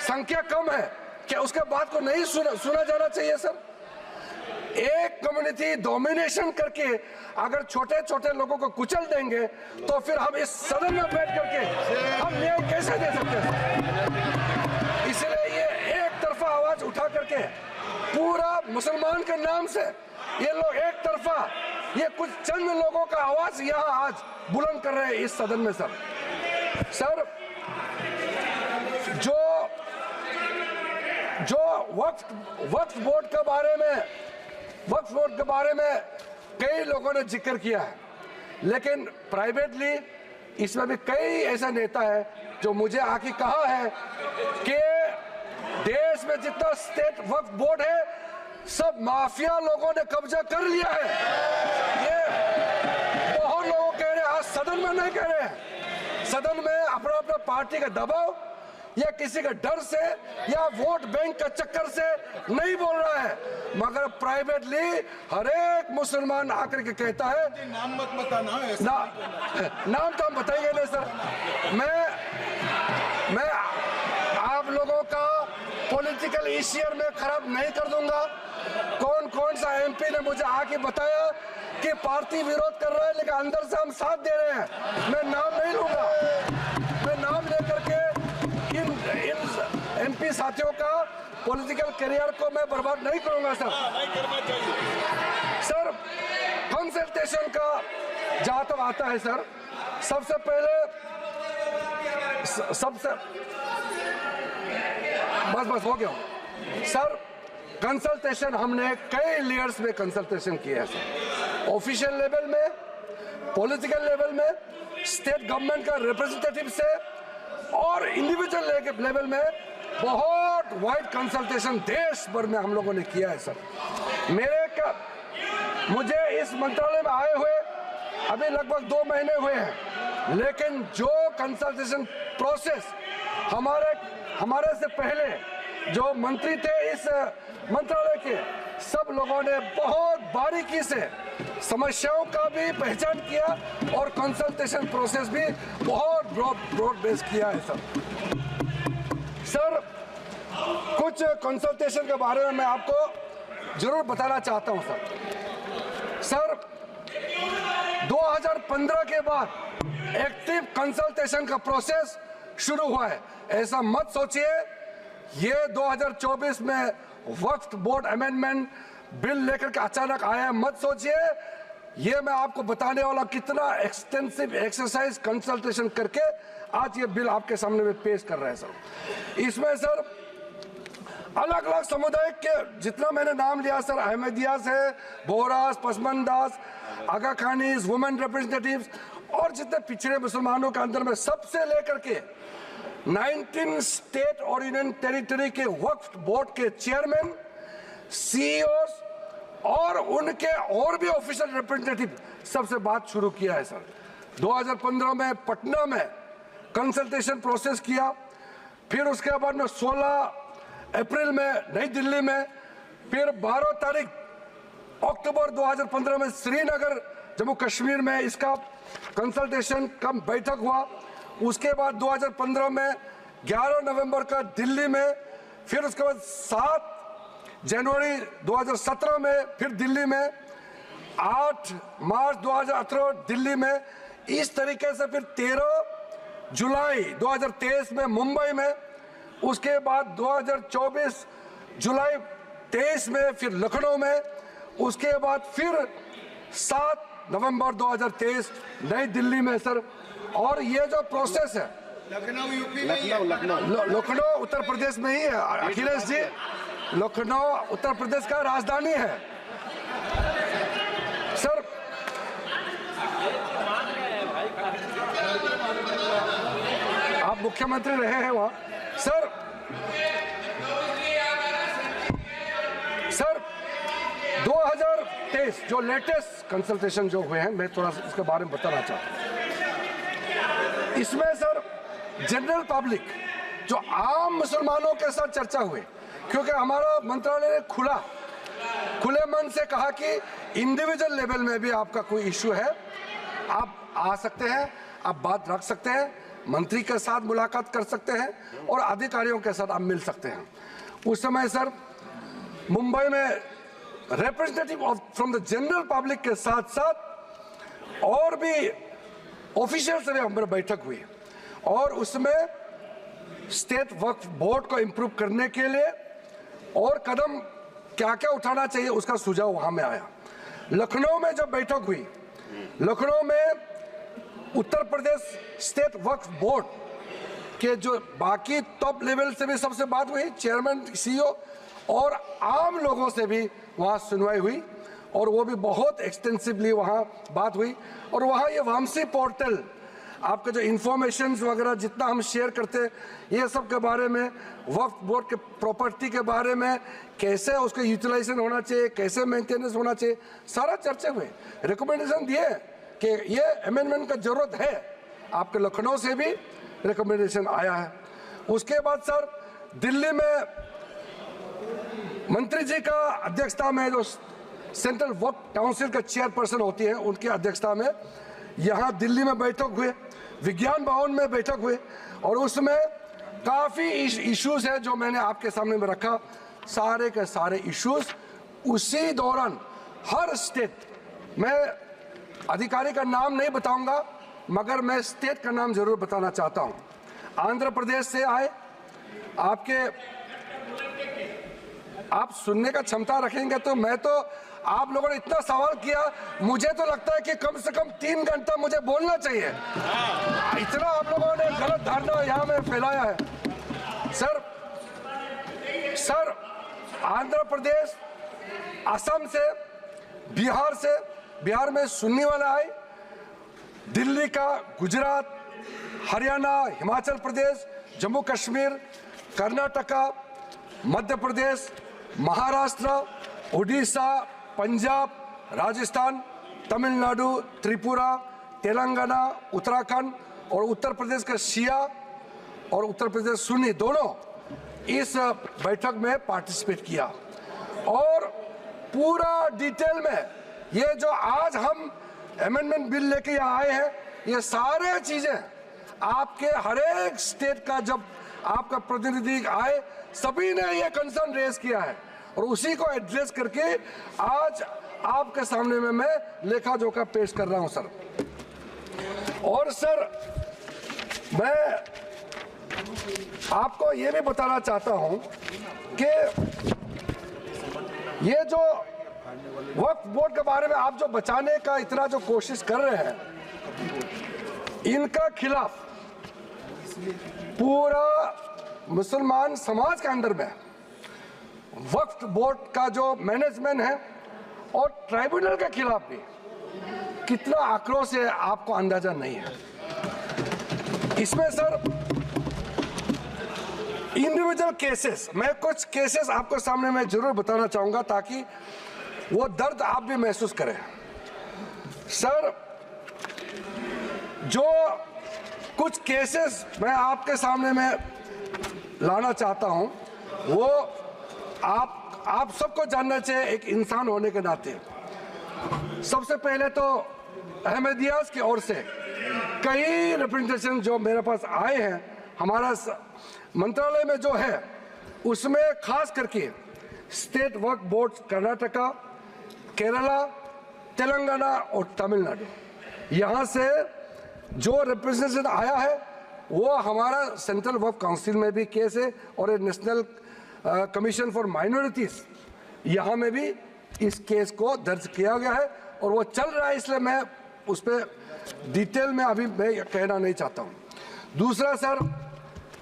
संख्या कम है, क्या उसके बात को नहीं सुना जाना चाहिए सर? एक कम्युनिटी डोमिनेशन करके अगर छोटे छोटे लोगों को कुचल देंगे तो फिर हम इस सदन में बैठ करके हम न्याय कैसे दे सकते हैं? इसलिए ये एक तरफा आवाज उठा करके पूरा मुसलमान के नाम से ये लोग एक तरफा, ये कुछ चंद लोगों का आवाज यहाँ आज बुलंद कर रहे हैं इस सदन में सर। जो वक्फ बोर्ड के बारे में कई लोगों ने जिक्र किया है, लेकिन प्राइवेटली इसमें भी कई ऐसा नेता है जो मुझे आके कहा है कि देश में जितना स्टेट वक्फ बोर्ड है सब माफिया लोगों ने कब्जा कर लिया है। ये बहुत लोग कह रहे हैं, आज सदन में नहीं कह रहे हैं, सदन में अपना अपना पार्टी का दबाव या किसी के डर से या वोट बैंक का चक्कर से नहीं बोल रहा है, मगर प्राइवेटली हर एक मुसलमान आकर के कहता है, नाम मत बताना, नाम तो हम बताएंगे नहीं सर। मैं आप लोगों का पॉलिटिकल इश्यूर में खराब नहीं कर दूंगा। कौन सा एमपी ने मुझे आके बताया कि पार्टी विरोध कर रहा है लेकिन अंदर से हम साथ दे रहे हैं, मैं नाम नहीं लूंगा। मैं नाम लेकर के इन एमपी साथियों का पॉलिटिकल करियर को मैं बर्बाद नहीं करूंगा सर। कंसल्टेशन का जहां तक आता है सर, सबसे पहले बस हो गया सर। कंसल्टेशन हमने कई लेयर्स में कंसल्टेशन किया है सर, ऑफिशियल लेवल में, पॉलिटिकल लेवल में, स्टेट गवर्नमेंट का रिप्रेजेंटेटिव से, और इंडिविजुअल लेवल में बहुत वाइड कंसल्टेशन देश भर में हम लोगों ने किया है सर। मुझे इस मंत्रालय में आए हुए अभी लगभग 2 महीने हुए हैं, लेकिन जो कंसल्टेशन प्रोसेस हमारे से पहले जो मंत्री थे इस मंत्रालय के, सब लोगों ने बहुत बारीकी से समस्याओं का भी पहचान किया और कंसल्टेशन प्रोसेस भी बहुत ब्रॉड बेस किया है सर। कुछ कंसल्टेशन के बारे में मैं आपको जरूर बताना चाहता हूं सर। 2015 के बाद एक्टिव कंसल्टेशन का प्रोसेस शुरू हुआ है। ऐसा मत सोचिए ये 2024 में वक्फ बोर्ड अमेंडमेंट बिल लेकर के अचानक आया है, मत सोचिए। ये मैं आपको बताने वाला कितना एक्सटेंसिव एक्सरसाइज कंसल्टेशन करके आज ये बिल आपके सामने में पेश कर रहे हैं सर। इसमें सर अलग अलग समुदाय के जितना मैंने नाम लिया सर, अहमदियास है, बोहरास, पसमंदास, आगा खानीज, वुमेन रिप्रेजेंटेटिव्स और जितने पिछड़े मुसलमानों के अंदर में सबसे लेकर के 19 स्टेट और यूनियन टेरिटरी के वक्फ बोर्ड के चेयरमैन, सीईओ और उनके और भी ऑफिशियल रिप्रेजेंटेटिव सबसे बात शुरू किया है सर। 2015 में पटना में कंसल्टेशन प्रोसेस किया, फिर उसके बाद में 16 अप्रैल में नई दिल्ली में, फिर 12 तारीख अक्टूबर 2015 में श्रीनगर जम्मू कश्मीर में इसका कंसल्टेशन का बैठक हुआ। उसके बाद 2015 में 11 नवंबर का दिल्ली में, फिर उसके बाद 7 जनवरी 2017 में फिर दिल्ली में, 8 मार्च 2018 दिल्ली में, इस तरीके से फिर 13 जुलाई 2023 में मुंबई में, उसके बाद 2024 जुलाई 23 में फिर लखनऊ में, उसके बाद फिर 7 नवंबर 2023 नई दिल्ली में सर। और ये जो प्रोसेस है लखनऊ यूपी में, लखनऊ उत्तर प्रदेश में ही है अखिलेश जी। लखनऊ उत्तर प्रदेश का राजधानी है सर। आप मुख्यमंत्री रहे हैं वहां सर। सर 2023 जो लेटेस्ट कंसल्टेशन जो हुए हैं, मैं थोड़ा सा इसके बारे में बताना चाहता हूं। इसमें सर जनरल पब्लिक जो आम मुसलमानों के साथ चर्चा हुई, क्योंकि हमारा मंत्रालय ने खुले मन से कहा कि इंडिविजुअल लेवल में भी आपका कोई इश्यू है, आप आ सकते हैं, आप बात रख सकते हैं, मंत्री के साथ मुलाकात कर सकते हैं और अधिकारियों के साथ आप मिल सकते हैं। उस समय सर मुंबई में representative from the general public के साथ साथ और भी ऑफिशियल से भी हमारी बैठक हुई और उसमें स्टेट वक्फ बोर्ड को इम्प्रूव करने के लिए और कदम क्या क्या उठाना चाहिए उसका सुझाव वहां में आया। लखनऊ में जब बैठक हुई, लखनऊ में उत्तर प्रदेश स्टेट वक्फ बोर्ड के जो बाकी टॉप लेवल से भी सबसे बात हुई, चेयरमैन, सीईओ और आम लोगों से भी वहां सुनवाई हुई और वो भी बहुत एक्सटेंसिवली वहां बात हुई। और वहां ये वामसी पोर्टल आपका जो इंफॉर्मेशन वगैरह जितना हम शेयर करते हैं, ये सब के बारे में, वक्फ बोर्ड के प्रॉपर्टी के बारे में, कैसे उसका यूटिलाइजेशन होना चाहिए, कैसे मेंटेनेंस होना चाहिए, सारा चर्चा हुई। रिकमेंडेशन दिए कि ये अमेंडमेंट का जरूरत है, आपके लखनऊ से भी रिकमेंडेशन आया है। उसके बाद सर दिल्ली में मंत्री जी का अध्यक्षता में जो सेंट्रल वक्फ काउंसिल का चेयरपर्सन होती है, उनकी अध्यक्षता में यहाँ दिल्ली में बैठक हुए, विज्ञान भवन में बैठक हुए और उसमें काफ़ी इश्यूज है जो मैंने आपके सामने में रखा। सारे के सारे इश्यूज उसी दौरान हर स्टेट, मैं अधिकारी का नाम नहीं बताऊंगा मगर मैं स्टेट का नाम जरूर बताना चाहता हूं। आंध्र प्रदेश से आए, आप सुनने का क्षमता रखेंगे तो मैं तो, आप लोगों ने इतना सवाल किया, मुझे तो लगता है कि कम से कम 3 घंटा मुझे बोलना चाहिए। इतना आप लोगों ने गलत धारणा यहाँ में फैलाया है सर। आंध्र प्रदेश, असम से, बिहार में सुन्नी वाला आए, दिल्ली का, गुजरात, हरियाणा, हिमाचल प्रदेश, जम्मू कश्मीर, कर्नाटका, मध्य प्रदेश, महाराष्ट्र, उड़ीसा, पंजाब, राजस्थान, तमिलनाडु, त्रिपुरा, तेलंगाना, उत्तराखंड, और उत्तर प्रदेश का शिया और उत्तर प्रदेश सुन्नी दोनों इस बैठक में पार्टिसिपेट किया और पूरा डिटेल में ये जो आज हम अमेंडमेंट बिल लेके यहाँ आए हैं, ये सारे चीजें आपके हर एक स्टेट का जब आपका प्रतिनिधि आए सभी ने ये कंसर्न रेज किया है और उसी को एड्रेस करके आज आपके सामने में मैं लेखा जोखा पेश कर रहा हूं सर। और सर मैं आपको ये भी बताना चाहता हूं कि ये जो वक्फ बोर्ड के बारे में आप जो बचाने का इतना जो कोशिश कर रहे हैं, इनका खिलाफ पूरा मुसलमान समाज के अंदर में वक्फ बोर्ड का जो मैनेजमेंट है और ट्राइब्यूनल के खिलाफ भी कितना आक्रोश है आपको अंदाजा नहीं है। इसमें सर इंडिविजुअल केसेस, मैं कुछ केसेस आपको सामने मैं जरूर बताना चाहूंगा ताकि वो दर्द आप भी महसूस करें। सर जो कुछ केसेस मैं आपके सामने में लाना चाहता हूं वो आप सबको जानना चाहिए एक इंसान होने के नाते। सबसे पहले तो अहमदियाज की ओर से कई रिप्रेजेंटेशन जो मेरे पास आए हैं, हमारा मंत्रालय में जो है उसमें खास करके स्टेट वक्फ बोर्ड कर्नाटका, केरला, तेलंगाना और तमिलनाडु, यहाँ से जो रिप्रेजेंटेशन आया है वो हमारा सेंट्रल वक्फ काउंसिल में भी केस है और नेशनल कमीशन फॉर माइनॉरिटीज यहाँ में भी इस केस को दर्ज किया गया है और वो चल रहा है, इसलिए मैं उस पर डिटेल में अभी मैं कहना नहीं चाहता हूँ। दूसरा सर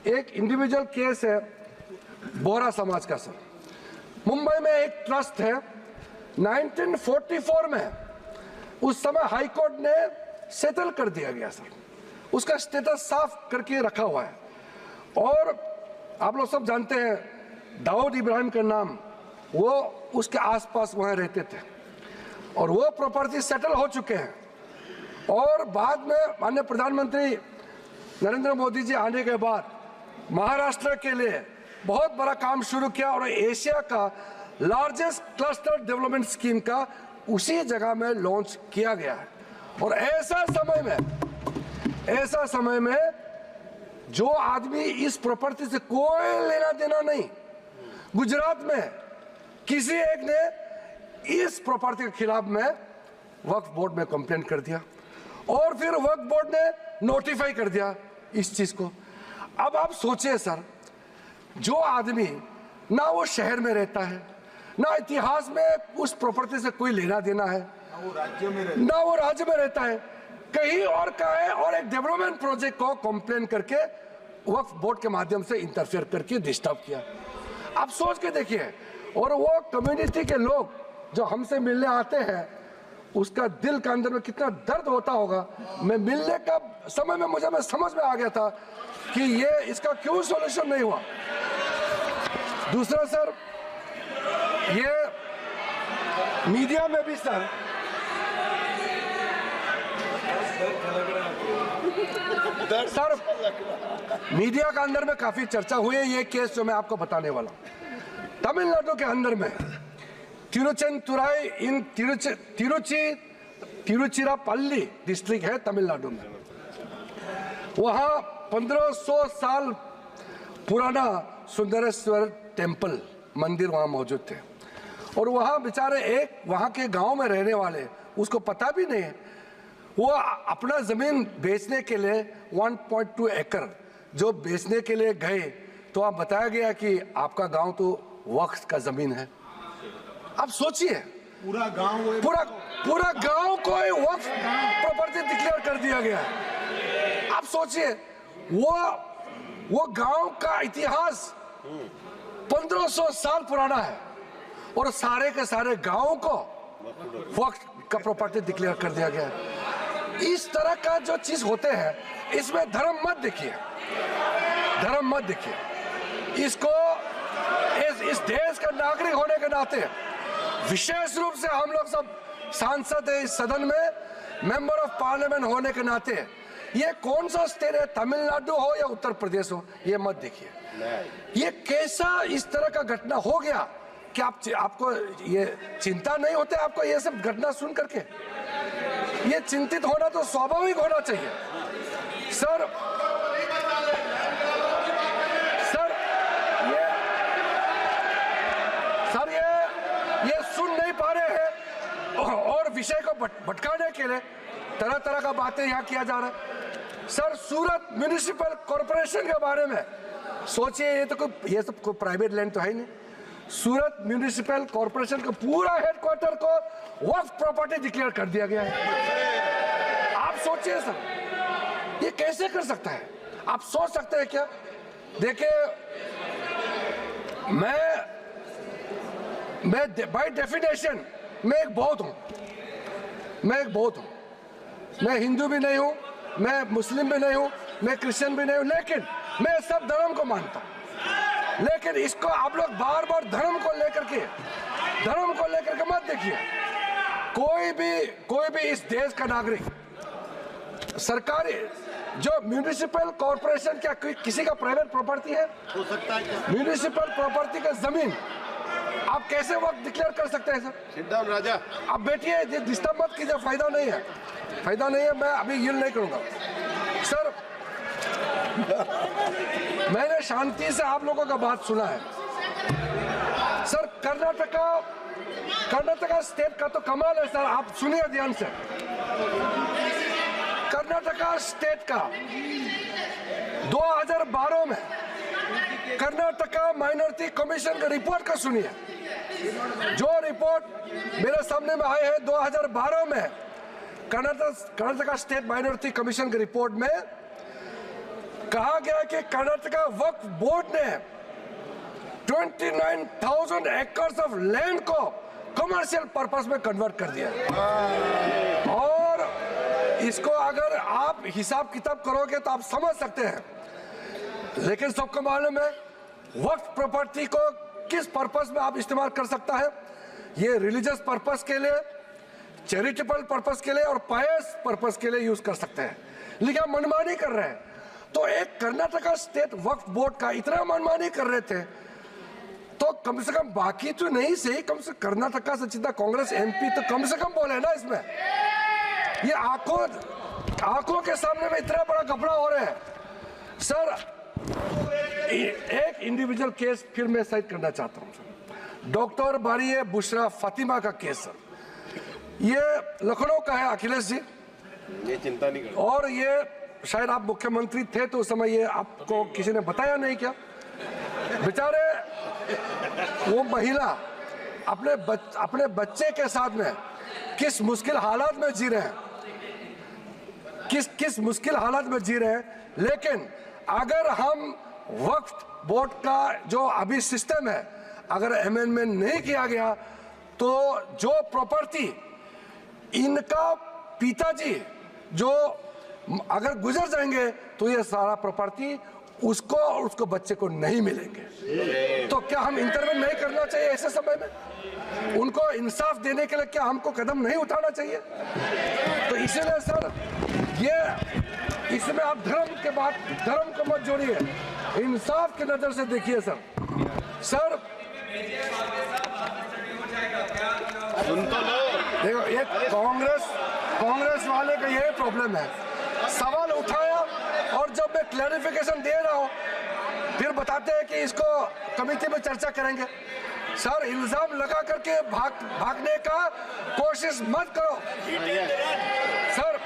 एक इंडिविजुअल केस है बोहरा समाज का। सर मुंबई में एक ट्रस्ट है, 1944 में उस समय हाई कोर्ट ने सेटल कर दिया गया सर, उसका स्टेटस साफ करके रखा हुआ है और आप लोग सब जानते हैं दाऊद इब्राहिम का नाम, वो उसके आसपास वहाँ रहते थे और वो प्रॉपर्टी सेटल हो चुके हैं और बाद में माननीय प्रधानमंत्री नरेंद्र मोदी जी आने के बाद महाराष्ट्र के लिए बहुत बड़ा काम शुरू किया और एशिया का लार्जेस्ट क्लस्टर डेवलपमेंट स्कीम का उसी जगह में लॉन्च किया गया है। और ऐसा समय में जो आदमी इस प्रॉपर्टी से कोई लेना देना नहीं, गुजरात में किसी एक ने इस प्रॉपर्टी के खिलाफ में वक्फ बोर्ड में कंप्लेंट कर दिया और फिर वक्फ बोर्ड ने नोटिफाई कर दिया इस चीज को। अब आप सोचिए सर, जो आदमी ना वो शहर में रहता है, ना इतिहास में उस प्रॉपर्टी से कोई लेना देना है, ना वो राज्य में रहता है, कहीं और का है और एक डेवलपमेंट प्रोजेक्ट को कंप्लेन करके वक्फ बोर्ड के माध्यम से इंटरफेयर करके डिस्टर्ब किया। आप सोच के देखिए, और वो कम्युनिटी के लोग जो हमसे मिलने आते हैं उसका दिल के अंदर में कितना दर्द होता होगा। मैं मिलने का समय में मुझे समझ में आ गया था कि ये इसका क्यों सॉल्यूशन नहीं हुआ। दूसरा सर, ये मीडिया में भी सर मीडिया के अंदर में काफी चर्चा हुई है ये केस जो मैं आपको बताने वाला हूं। तमिलनाडु के अंदर में तिरुचेंतुराई इन तिरुचिरापल्ली डिस्ट्रिक्ट है तमिलनाडु में, वहां 1500 साल पुराना सुंदरेश्वर टेम्पल मंदिर वहां मौजूद थे और वहां बेचारे एक वहां के गांव में रहने वाले, उसको पता भी नहीं, वो अपना जमीन बेचने के लिए 1.2 एकड़ जो बेचने के लिए गए तो आप बताया गया कि आपका गांव तो वक्फ का जमीन है। आप सोचिए, पूरा गांव को वक्फ प्रॉपर्टी डिक्लेयर कर दिया गया है। आप सोचिए, वो गांव का इतिहास 1500 साल पुराना है और सारे के सारे गांव को वक्फ का प्रॉपर्टी डिक्लेयर कर दिया गया है। इस तरह का जो चीज होते हैं इसमें धर्म मत देखिए, इसको इस देश का नागरिक होने के नाते विशेष रूप से हम लोग सब सांसद है इस सदन में, मेंबर ऑफ पार्लियामेंट होने के नाते ये कौन सा स्टेट है, तमिलनाडु हो या उत्तर प्रदेश हो, ये मत देखिए। ये कैसा इस तरह का घटना हो गया कि आपको ये चिंता नहीं होते आपको ये सब घटना सुन करके? ये चिंतित होना तो स्वाभाविक होना चाहिए। सर ये सुन नहीं पा रहे हैं और विषय को भटकाने के लिए तरह तरह का बातें यहाँ किया जा रहा है। सर सूरत म्युनिसिपल कॉर्पोरेशन के बारे में सोचिए, ये सब कोई प्राइवेट लैंड तो है ही नहीं। सूरत म्युनिसिपल कॉर्पोरेशन का पूरा हेडक्वार्टर को वक्फ प्रॉपर्टी डिक्लेयर कर दिया गया है। आप सोचिए सर, ये कैसे कर सकता है? आप सोच सकते हैं क्या? देखिए, मैं बाय डेफिनेशन मैं एक बौद्ध हूं, मैं हिंदू भी नहीं हूं, मैं मुस्लिम भी नहीं हूं, मैं क्रिश्चियन भी नहीं हूं, लेकिन मैं सब धर्म को मानता हूं। लेकिन इसको आप लोग बार बार धर्म को लेकर के मत देखिए। कोई भी इस देश का नागरिक सरकारी जो म्युनिसिपल कॉर्पोरेशन क्या किसी का प्राइवेट प्रॉपर्टी है? हो सकता है म्युनिसिपल प्रॉपर्टी का जमीन आप कैसे वक्त डिक्लेयर कर सकते हैं सर? सिट डाउन राजा। आप बैठिए, डिस्टर्ब मत कीजिए, फायदा नहीं है। मैं अभी यील्ड नहीं करूंगा सर। मैंने शांति से आप लोगों का बात सुना है सर। कर्नाटका स्टेट का तो कमाल है सर, आप सुनिए ध्यान से। कर्नाटका स्टेट का 2012 में कर्नाटका माइनॉरिटी कमीशन का रिपोर्ट का सुनिए। जो रिपोर्ट मेरे सामने में आए हैं 2012 में कर्नाटका स्टेट माइनॉरिटी कमीशन की रिपोर्ट में कहा गया कि कर्नाटका वक्फ बोर्ड ने 29,000 एकर्स ऑफ लैंड को कमर्शियल पर्पस में कन्वर्ट कर दिया। और इसको अगर आप हिसाब किताब करोगे तो आप समझ सकते हैं। लेकिन सबको मालूम है वक्फ प्रॉपर्टी को किस पर्पस में आप इस्तेमाल कर सकता है। ये रिलीजियस पर्पस के लिए, चैरिटेबल पर्पस के लिए और पायस पर्पस के लिए यूज कर सकते हैं। लेकिन आप मनमानी कर रहे हैं। तो एक कर्नाटका स्टेट वक्फ बोर्ड का इतना मनमानी कर रहे थे तो कम से कम बाकी तो नहीं सही, कम से कर्नाटका से सीधा कांग्रेस एमपी तो कम से कम बोले ना इसमें। ये आंखों के सामने में इतना बड़ा घपला हो रहा है सर। एक इंडिविजुअल केस फिर मैं साइड करना चाहता हूं सर। डॉक्टर बारिये बुशरा फातिमा का केस सर, ये लखनऊ का है अखिलेश जी। ये चिंता नहीं करो। और ये शायद आप मुख्यमंत्री थे तो उस समय ये आपको किसी ने बताया नहीं क्या? बेचारे वो महिला अपने बच्चे के साथ में किस मुश्किल हालात में जी रहे हैं, किस मुश्किल हालात में जी रहे हैं। लेकिन अगर हम वक्फ बोर्ड का जो अभी सिस्टम है अगर अमेंडमेंट नहीं किया गया तो जो प्रॉपर्टी इनका पिताजी जो अगर गुजर जाएंगे तो ये सारा प्रॉपर्टी उसको और उसको बच्चे को नहीं मिलेंगे। तो क्या हम इंटरवेंट नहीं करना चाहिए ऐसे समय में? उनको इंसाफ देने के लिए क्या हमको कदम नहीं उठाना चाहिए? तो इसीलिए सर ये इसमें आप धर्म को मत जोड़िए, इंसाफ की नजर से देखिए सर। देखो ये कांग्रेस वाले का यही प्रॉब्लम है। सवाल उठाया और जब मैं क्लैरिफिकेशन दे रहा हूं फिर बताते हैं कि इसको कमेटी में चर्चा करेंगे। सर इल्जाम लगा करके भागने का कोशिश मत करो सर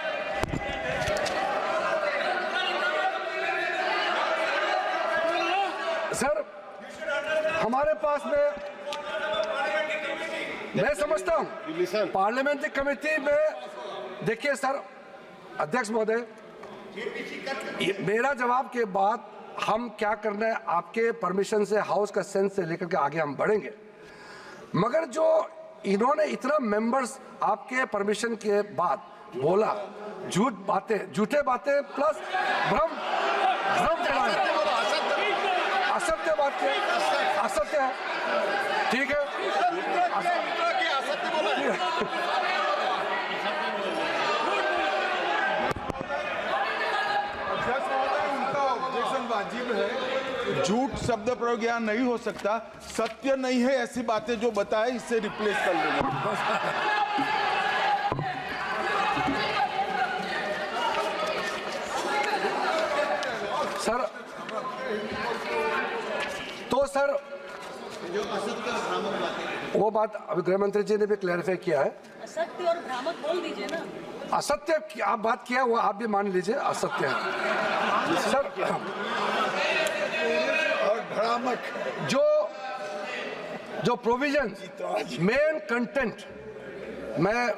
हमारे पास में मैं समझता हूं पार्लियामेंट्री कमेटी में देखिए सर अध्यक्ष महोदय, मेरा जवाब के बाद हम क्या करना है आपके परमिशन से हाउस का सेंस से लेकर के आगे हम बढ़ेंगे। मगर जो इन्होंने इतना मेंबर्स आपके परमिशन के बाद बोला, झूठे बातें प्लस भ्रम फैलाना, असत्य बात के असत्य है, ठीक है। शब्द प्रयोग यहाँ नहीं हो सकता। सत्य नहीं है ऐसी बातें जो बताए, इससे रिप्लेस कर लेंगे। सर, तो सर वो बात अभी गृह मंत्री जी ने भी क्लैरिफाई किया है। असत्य और भ्रामक बोल दीजिए ना। असत्य की आप बात किया, वो आप भी मान लीजिए असत्य है सर। और भ्रामक जो प्रोविजन मेन कंटेंट, मैं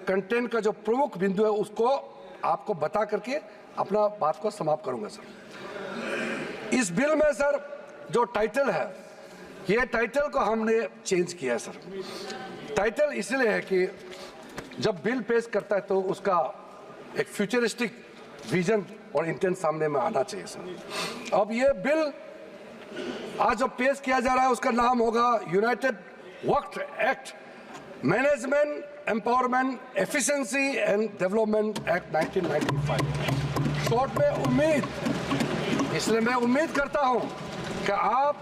कंटेंट का जो प्रमुख बिंदु है उसको आपको बता करके अपना बात को समाप्त करूंगा सर। इस बिल में सर जो टाइटल है, ये टाइटल को हमने चेंज किया है सर। टाइटल इसलिए है कि जब बिल पेश करता है तो उसका एक फ्यूचरिस्टिक विजन और इंटेंट सामने में आना चाहिए सर। अब ये बिल आज जो पेश किया जा रहा है उसका नाम होगा United Waqf act, management empowerment efficiency and development act 1995। Short में उम्मीद, इसलिए मैं उम्मीद करता हूं कि आप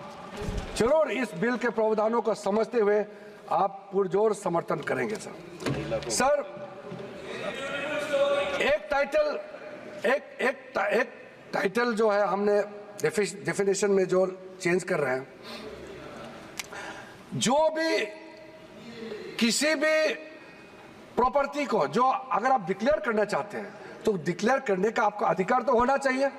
जरूर इस बिल के प्रावधानों को समझते हुए आप पुरजोर समर्थन करेंगे सर। सर एक टाइटल जो है हमने डेफिनेशन में जो चेंज कर रहे हैं, जो भी किसी भी प्रॉपर्टी को जो अगर आप डिक्लेयर करना चाहते हैं तो डिक्लेयर करने का आपका अधिकार तो होना चाहिए।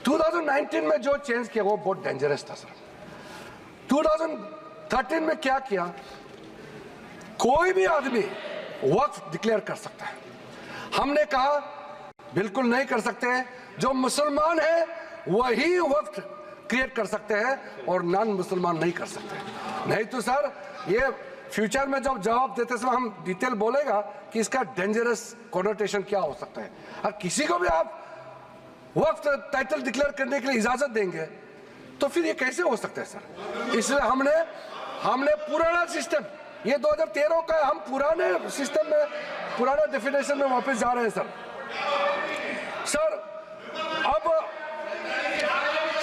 2019 में जो चेंज किया वो बहुत डेंजरस था सर। 2013 में क्या किया, कोई भी आदमी वक्फ डिक्लेयर कर सकता है। हमने कहा बिल्कुल नहीं कर सकते हैं, जो मुसलमान है वही वक्फ क्रिएट कर सकते हैं और नॉन मुसलमान नहीं कर सकते। नहीं तो सर ये फ्यूचर में जब जवाब देते समय हम डिटेल बोलेगा कि इसका डेंजरस कोनोटेशन क्या हो सकता है। और किसी को भी आप वक्त टाइटल डिक्लेयर करने के लिए इजाजत देंगे तो फिर ये कैसे हो सकता है सर। इसलिए हमने पुराना सिस्टम, ये 2013 का, हम पुराने सिस्टम में पुराना डेफिनेशन में वापस जा रहे हैं सर। अब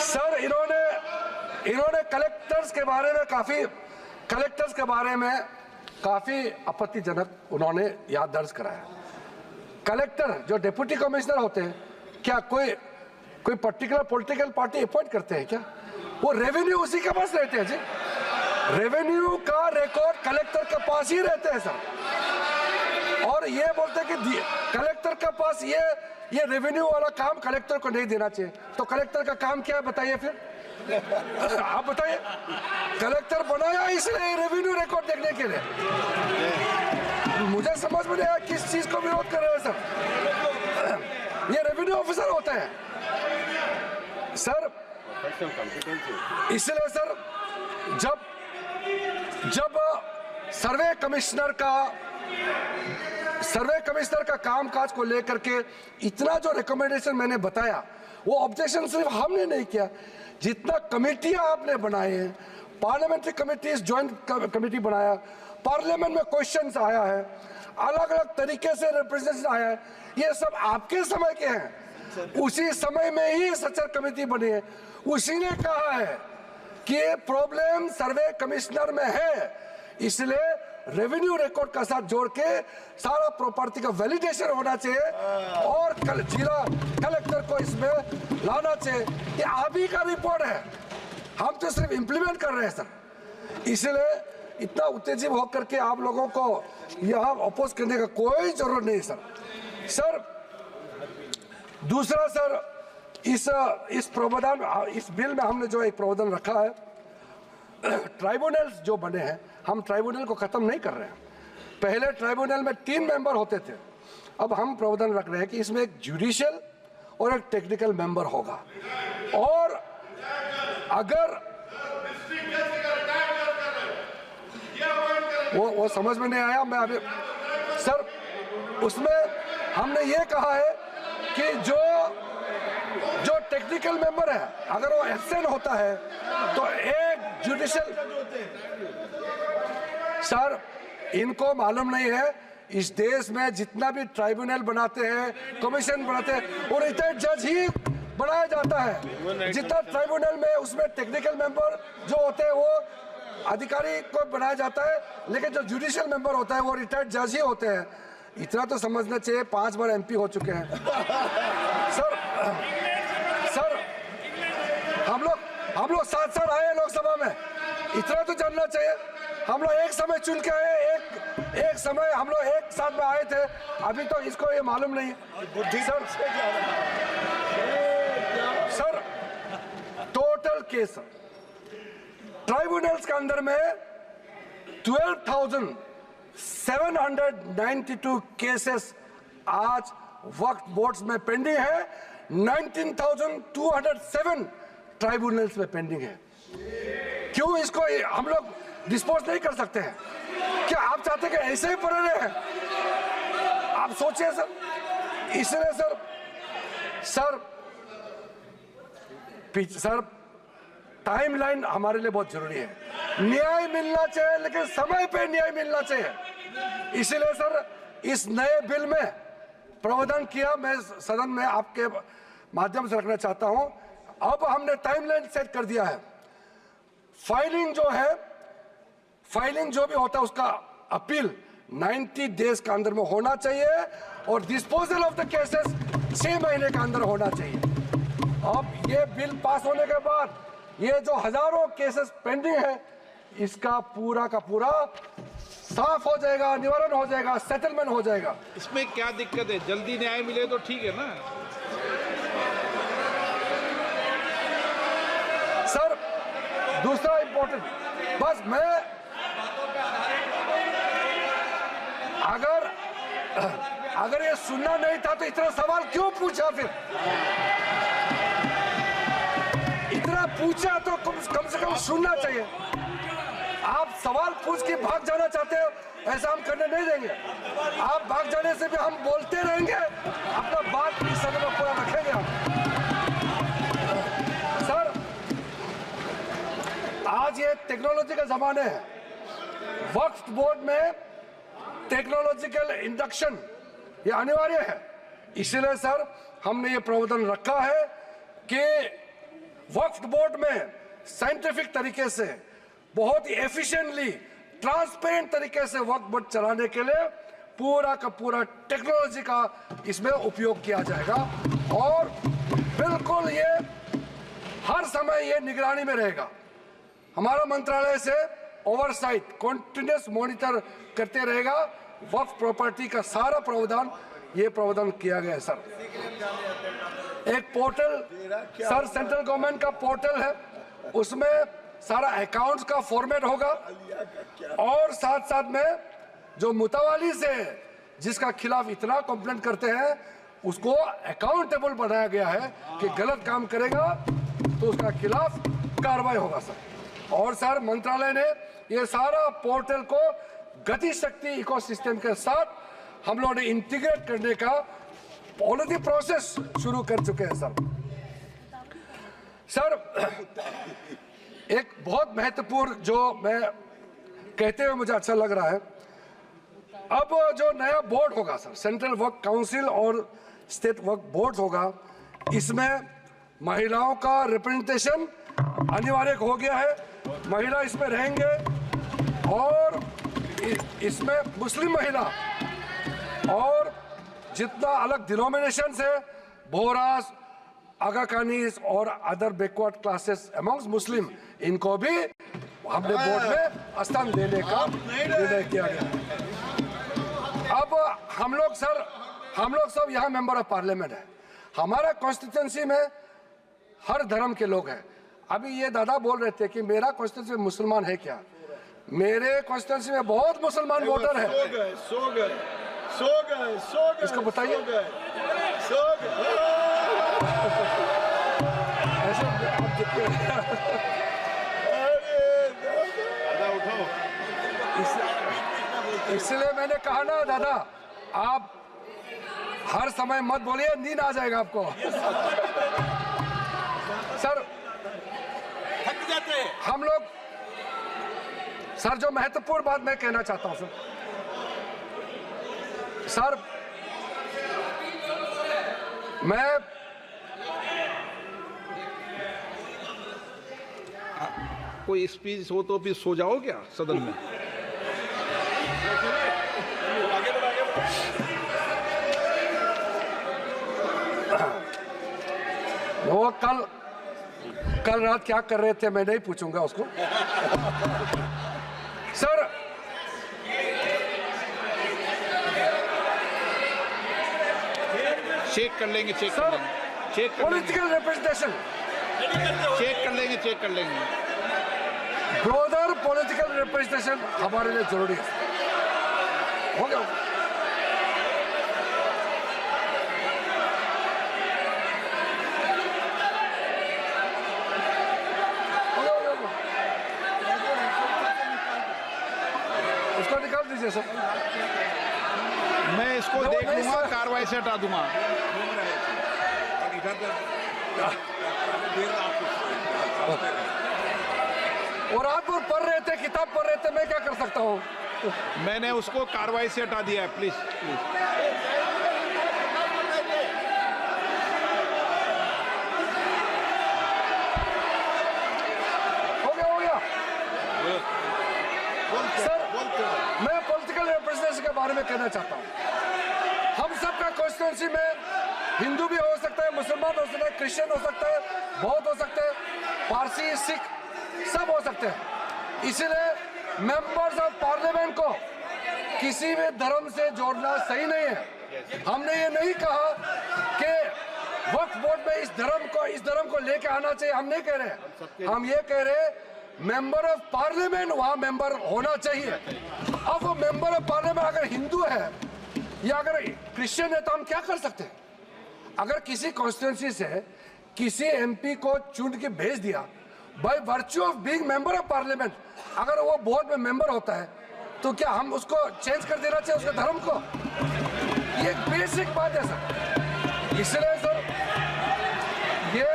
सर इन्होंने कलेक्टर्स के बारे में काफी आपत्तिजनक उन्होंने याद दर्ज कराया। कलेक्टर जो डिप्टी कमिश्नर होते हैं, क्या कोई पर्टिकुलर पॉलिटिकल पार्टी अपॉइंट करते हैं क्या? वो रेवेन्यू उसी के पास रहते हैं जी। रेवेन्यू का रिकॉर्ड कलेक्टर के पास ही रहते हैं सर। और ये बोलते हैं कि कलेक्टर के पास ये रेवेन्यू वाला काम कलेक्टर को नहीं देना चाहिए। तो कलेक्टर का काम क्या है बताइए फिर? आप बताइए। कलेक्टर बनाया इसलिए रेवेन्यू रिकॉर्ड देखने के लिए। मुझे समझ में नहीं आया किस चीज को विरोध कर रहे हैं सर। ये रेवेन्यू ऑफिसर होता है सर। इसलिए सर जब सर्वे कमिश्नर का कामकाज को लेकर के इतना जो रिकमेंडेशन मैंने बताया, वो ऑब्जेक्शन सिर्फ हमने नहीं किया, जितना कमेटियां आपने बनाए हैं, पार्लियामेंट्री कमेटीज, ज्वाइंट कमेटी बनाया, पार्लियामेंट में क्वेश्चंस आया है, अलग अलग तरीके से रिप्रेजेंटेशन आया है, ये सब आपके समय के हैं। उसी समय में ही सचर कमेटी बनी है। उसी ने कहा है कि ये प्रॉब्लम सर्वे कमिश्नर में है, इसलिए रेवेन्यू रिकॉर्ड का साथ जोड़ के सारा प्रॉपर्टी का वैलिडेशन होना चाहिए और जिला कलेक्टर को इसमें लाना चाहिए। ये आप ही का रिपोर्ट है, हम तो सिर्फ इंप्लीमेंट कर रहे हैं सर। इसलिए इतना उत्तेजित होकर के आप लोगों को यहाँ अपोज करने का कोई जरूरत नहीं सर। दूसरा सर, इस प्रावधान, इस बिल में हमने जो एक प्रावधान रखा है, ट्राइब्यूनल्स जो बने हैं, हम ट्राइब्यूनल को खत्म नहीं कर रहे हैं। पहले ट्राइब्यूनल में 3 मेंबर होते थे, अब हम प्रावधान रख रहे हैं कि इसमें एक जुडिशियल और एक टेक्निकल मेंबर होगा। और अगर वो समझ में नहीं आया, मैं अभी सर उसमें हमने ये कहा है कि जो टेक्निकल मेंबर है अगर वो एब्सेंट होता है तो एक जुडिशियल, सर इनको मालूम नहीं है इस देश में जितना भी ट्राइब्यूनल बनाते हैं, कमीशन बनाते हैं, और इतने जज ही बनाया जाता है। जितना ट्राइब्यूनल में उसमें टेक्निकल मेंबर जो होते हैं वो अधिकारी को बनाया जाता है, लेकिन जो जुडिशियल मेंबर होता है वो रिटायर्ड जज ही होते हैं। इतना तो समझना चाहिए, 5 बार MP हो चुके हैं। सर हम लोग 7 साल आए लोकसभा में, इतना तो जानना चाहिए। हम लोग एक समय चुन के आए, एक समय हम लोग एक साथ में आए थे, अभी तो इसको ये मालूम नहीं है। सर टोटल केस ट्राइब्यूनल्स के अंदर में 12,792 केसेस आज वक्फ बोर्ड्स में पेंडिंग है। 19,207 ट्राइब्यूनल्स में पेंडिंग है। क्यों इसको हम लोग डिस्पोज नहीं कर सकते हैं? क्या आप चाहते हैं कि ऐसे ही पड़े रहे? आप सोचिए सर। इसलिए सर टाइमलाइन हमारे लिए बहुत जरूरी है। न्याय मिलना चाहिए, लेकिन समय पे न्याय मिलना चाहिए। इसलिए सर इस नए बिल में प्रावधान किया, मैं सदन में आपके माध्यम से रखना चाहता हूं। अब हमने टाइमलाइन सेट कर दिया है। फाइलिंग जो भी होता है उसका अपील 90 डेज के अंदर में होना चाहिए और डिस्पोजल ऑफ द केसेस 6 महीने के अंदर होना चाहिए। अब ये बिल पास होने के बाद ये जो हजारों केसेस पेंडिंग है, इसका पूरा का पूरा साफ हो जाएगा, निवारण हो जाएगा, सेटलमेंट हो जाएगा। इसमें क्या दिक्कत है? जल्दी न्याय मिले तो ठीक है ना। सर दूसरा इंपॉर्टेंट, बस मैं अगर ये सुनना नहीं था तो इतना सवाल क्यों पूछा? फिर इतना पूछा तो कम से कम सुनना चाहिए। आप सवाल पूछ के भाग जाना चाहते हो, ऐसा हम करने नहीं देंगे। आप भाग जाने से भी हम बोलते रहेंगे, अपना बात इस सदन में पूरा रखेंगे हम। सर आज ये टेक्नोलॉजी का जमाना है। वक्फ बोर्ड में टेक्नोलॉजिकल इंडक्शन ये अनिवार्य है। इसलिए सर हमने ये प्रावधान रखा है कि वक्फ बोर्ड में साइंटिफिक तरीके से बहुत ही एफिशिएंटली ट्रांसपेरेंट तरीके से वक्फ बोर्ड चलाने के लिए पूरा का पूरा टेक्नोलॉजी का इसमें उपयोग किया जाएगा और बिल्कुल ये हर समय ये निगरानी में रहेगा। हमारा मंत्रालय से ओवरसाइट कंटिन्यूस मॉनिटर करते रहेगा। वक्फ प्रॉपर्टी का सारा प्रावधान ये प्रावधान किया गया है। सर एक पोर्टल सर सेंट्रल गवर्नमेंट का पोर्टल है, उसमें सारा अकाउंट्स का फॉर्मेट होगा और साथ साथ में जो मुतावाली से जिसका खिलाफ इतना कंप्लेंट करते हैं उसको अकाउंटेबल बनाया गया है कि गलत काम करेगा तो उसका खिलाफ कार्रवाई होगा। सर और सर मंत्रालय ने ये सारा पोर्टल को गति शक्ति इकोसिस्टम के साथ हम लोगों ने इंटीग्रेट करने का ऑलरेडी प्रोसेस शुरू कर चुके हैं। सर एक बहुत महत्वपूर्ण जो मैं कहते हुए मुझे अच्छा लग रहा है, अब जो नया बोर्ड होगा सर, सेंट्रल वक्फ काउंसिल और स्टेट वक्फ बोर्ड होगा, इसमें महिलाओं का रिप्रेजेंटेशन अनिवार्य हो गया है। महिला इसमें रहेंगे और इसमें मुस्लिम महिला और जितना अलग डिनोमिनेशन है, बोहरास, आगा खानीज और अदर बैकवर्ड क्लासेस अमंग्स मुस्लिम, इनको भी हमने बोर्ड में स्थान देने का निर्णय किया गया। अब हम लोग सब यहाँ मेंबर ऑफ पार्लियामेंट है। हमारा कॉन्स्टिट्यूंसी में हर धर्म के लोग हैं। अभी ये दादा बोल रहे थे कि मेरा कॉन्स्टिट्यूंसी में मुसलमान है क्या? मेरे कॉन्स्टिट्यूंसी में बहुत मुसलमान वोटर है। सो गए इसको बताइए। ऐसे आप देखते हैं। इसलिए मैंने कहा ना दादा, आप हर समय मत बोलिए, नींद आ जाएगा आपको। सर थक जाते हैं हम लोग। सर जो महत्वपूर्ण बात मैं कहना चाहता हूं सर, मैं कोई स्पीच हो तो फिर सो जाओ क्या सदन में? वो कल रात क्या कर रहे थे मैं नहीं पूछूंगा उसको। सर चेक कर लेंगे, चेक कर लेंगे, चेक कर लेंगे, पॉलिटिकल रिप्रेजेंटेशन, चेक कर लेंगे। ब्रोदर पॉलिटिकल रिप्रेजेंटेशन हमारे लिए जरूरी है। हो गया? उसको निकाल दीजिए सर। मैं इसको नहीं, देख नहीं, लूंगा, सर। कार्रवाई से हटा दूंगा। और रात भर पढ़ रहे थे, किताब पढ़ रहे थे, मैं क्या कर सकता हूँ? मैंने उसको कार्रवाई से हटा दिया है, प्लीज प्लीज। हो गया। सर मैं पॉलिटिकल रिप्रेजेंटेशन के बारे में कहना चाहता हूँ। हम सबका कॉन्स्टिट्यूंसी में हिंदू भी हो सकता है, मुसलमान हो सकता है, क्रिश्चियन हो सकता है, बौद्ध हो सकते हैं, पारसी, सिख सब हो सकते हैं। इसलिए मेंबर्स ऑफ पार्लियामेंट को किसी भी धर्म से जोड़ना सही नहीं है। हमने ये नहीं कहा कि वक्फ बोर्ड में इस धर्म को लेके आना चाहिए, हम नहीं कह रहे। हम ये कह रहे मेंबर ऑफ पार्लियामेंट वहां मेंबर होना चाहिए। अब वो मेंबर ऑफ पार्लियामेंट अगर हिंदू है या अगर क्रिश्चियन है तो हम क्या कर सकते हैं? अगर किसी कॉन्स्टिट्यूंसी से किसी एमपी को चुन के भेज दिया by virtue of being member of parliament, अगर वो बोर्ड में मेंबर होता है तो क्या हम उसको चेंज कर देना चाहिए उसके धर्म को? ये एक बेसिक बात है सर। इसलिए सर ये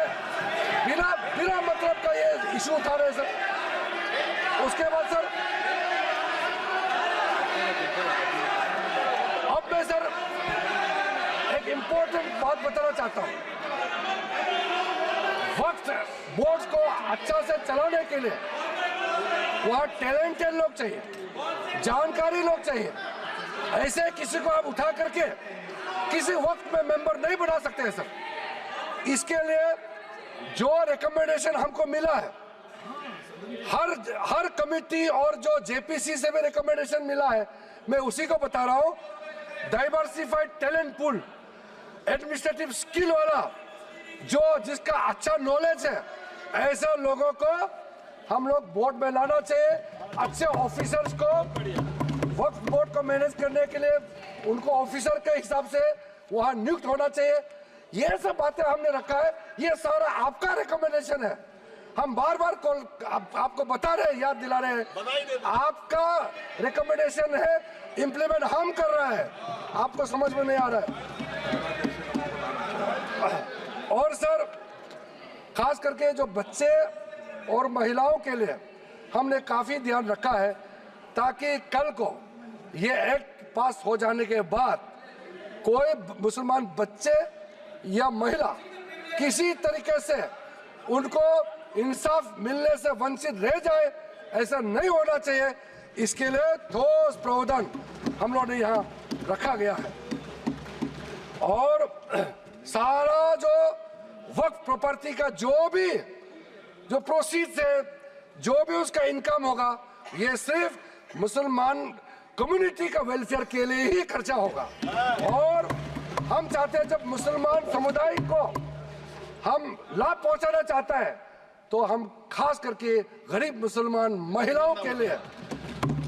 बिना मतलब का ये इशू उठा रहे हैं सर। उसके बाद सर अब मैं सर एक इंपॉर्टेंट बात बताना चाहता हूं। वक्त बोर्ड को अच्छा से चलाने के लिए वहां टैलेंटेड लोग चाहिए, जानकारी लोग चाहिए। ऐसे किसी को आप उठा करके किसी वक्त में मेंबर नहीं बना सकते हैं सर। इसके लिए जो रिकमेंडेशन हमको मिला है, हर कमिटी और जो जेपीसी से भी रिकमेंडेशन मिला है, मैं उसी को बता रहा हूं। Diversified talent pool, administrative skill वाला, जिसका अच्छा नॉलेज है, ऐसे लोगों को हम लोग बोर्ड में लाना चाहिए। अच्छे ऑफिसर्स को वक्फ बोर्ड को मैनेज करने के लिए उनको ऑफिसर के हिसाब से वहां नियुक्त होना चाहिए। ये सब बातें हमने रखा है। ये सारा आपका रिकमेंडेशन है। हम बार बार आपको बता रहे हैं, याद दिला रहे हैं, आपका रिकमेंडेशन है, इंप्लीमेंट हम कर रहे हैं, आपको समझ में नहीं आ रहा है। और सर खास करके जो बच्चे और महिलाओं के लिए हमने काफी ध्यान रखा है, ताकि कल को ये एक्ट पास हो जाने के बाद कोई मुसलमान बच्चे या महिला किसी तरीके से उनको इंसाफ मिलने से वंचित रह जाए, ऐसा नहीं होना चाहिए। इसके लिए ठोस प्रावधान हम लोगों ने यहाँ रखा गया है। और सारा जो वक्फ प्रॉपर्टी का जो प्रोसीड्स है, जो भी उसका इनकम होगा, ये सिर्फ मुसलमान कम्युनिटी का वेलफेयर के लिए ही खर्चा होगा। और हम चाहते हैं जब मुसलमान समुदाय को हम लाभ पहुंचाना चाहता है तो हम खास करके गरीब मुसलमान महिलाओं के लिए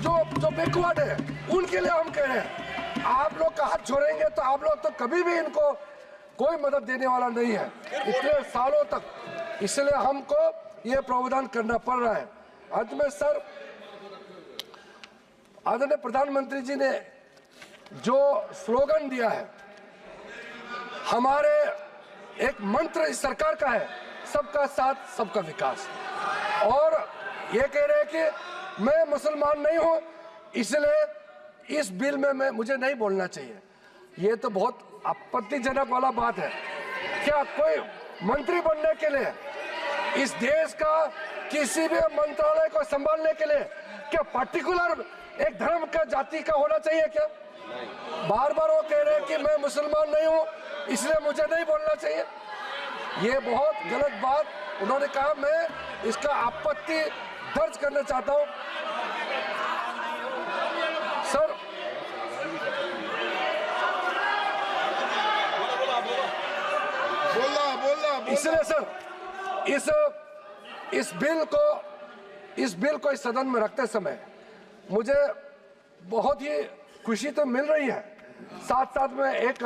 जो बैकवर्ड है उनके लिए हम कह रहे हैं, आप लोग का हाथ छोड़ेंगे तो आप लोग तो कभी भी इनको कोई मदद देने वाला नहीं है इतने सालों तक। इसलिए हमको ये प्रावधान करना पड़ रहा है। अंत में सर, आदरणीय प्रधानमंत्री जी ने जो स्लोगन दिया है, हमारे एक मंत्र इस सरकार का है, सबका साथ सबका विकास। और ये कह रहे हैं कि मैं मुसलमान नहीं हूं, इसलिए इस बिल में मुझे नहीं बोलना चाहिए। ये तो बहुत आपत्तिजनक वाला बात है। क्या कोई मंत्री बनने के लिए इस देश का किसी भी मंत्रालय को संभालने के लिए क्या पर्टिकुलर एक धर्म का जाति का होना चाहिए क्या? बार बार वो कह रहे हैं कि मैं मुसलमान नहीं हूं इसलिए मुझे नहीं बोलना चाहिए। ये बहुत गलत बात उन्होंने कहा। मैं इसका आपत्ति दर्ज करना चाहता हूं। सर बोला इसलिए सर इस बिल को इस सदन में रखते समय मुझे बहुत ही खुशी तो मिल रही है, साथ साथ में एक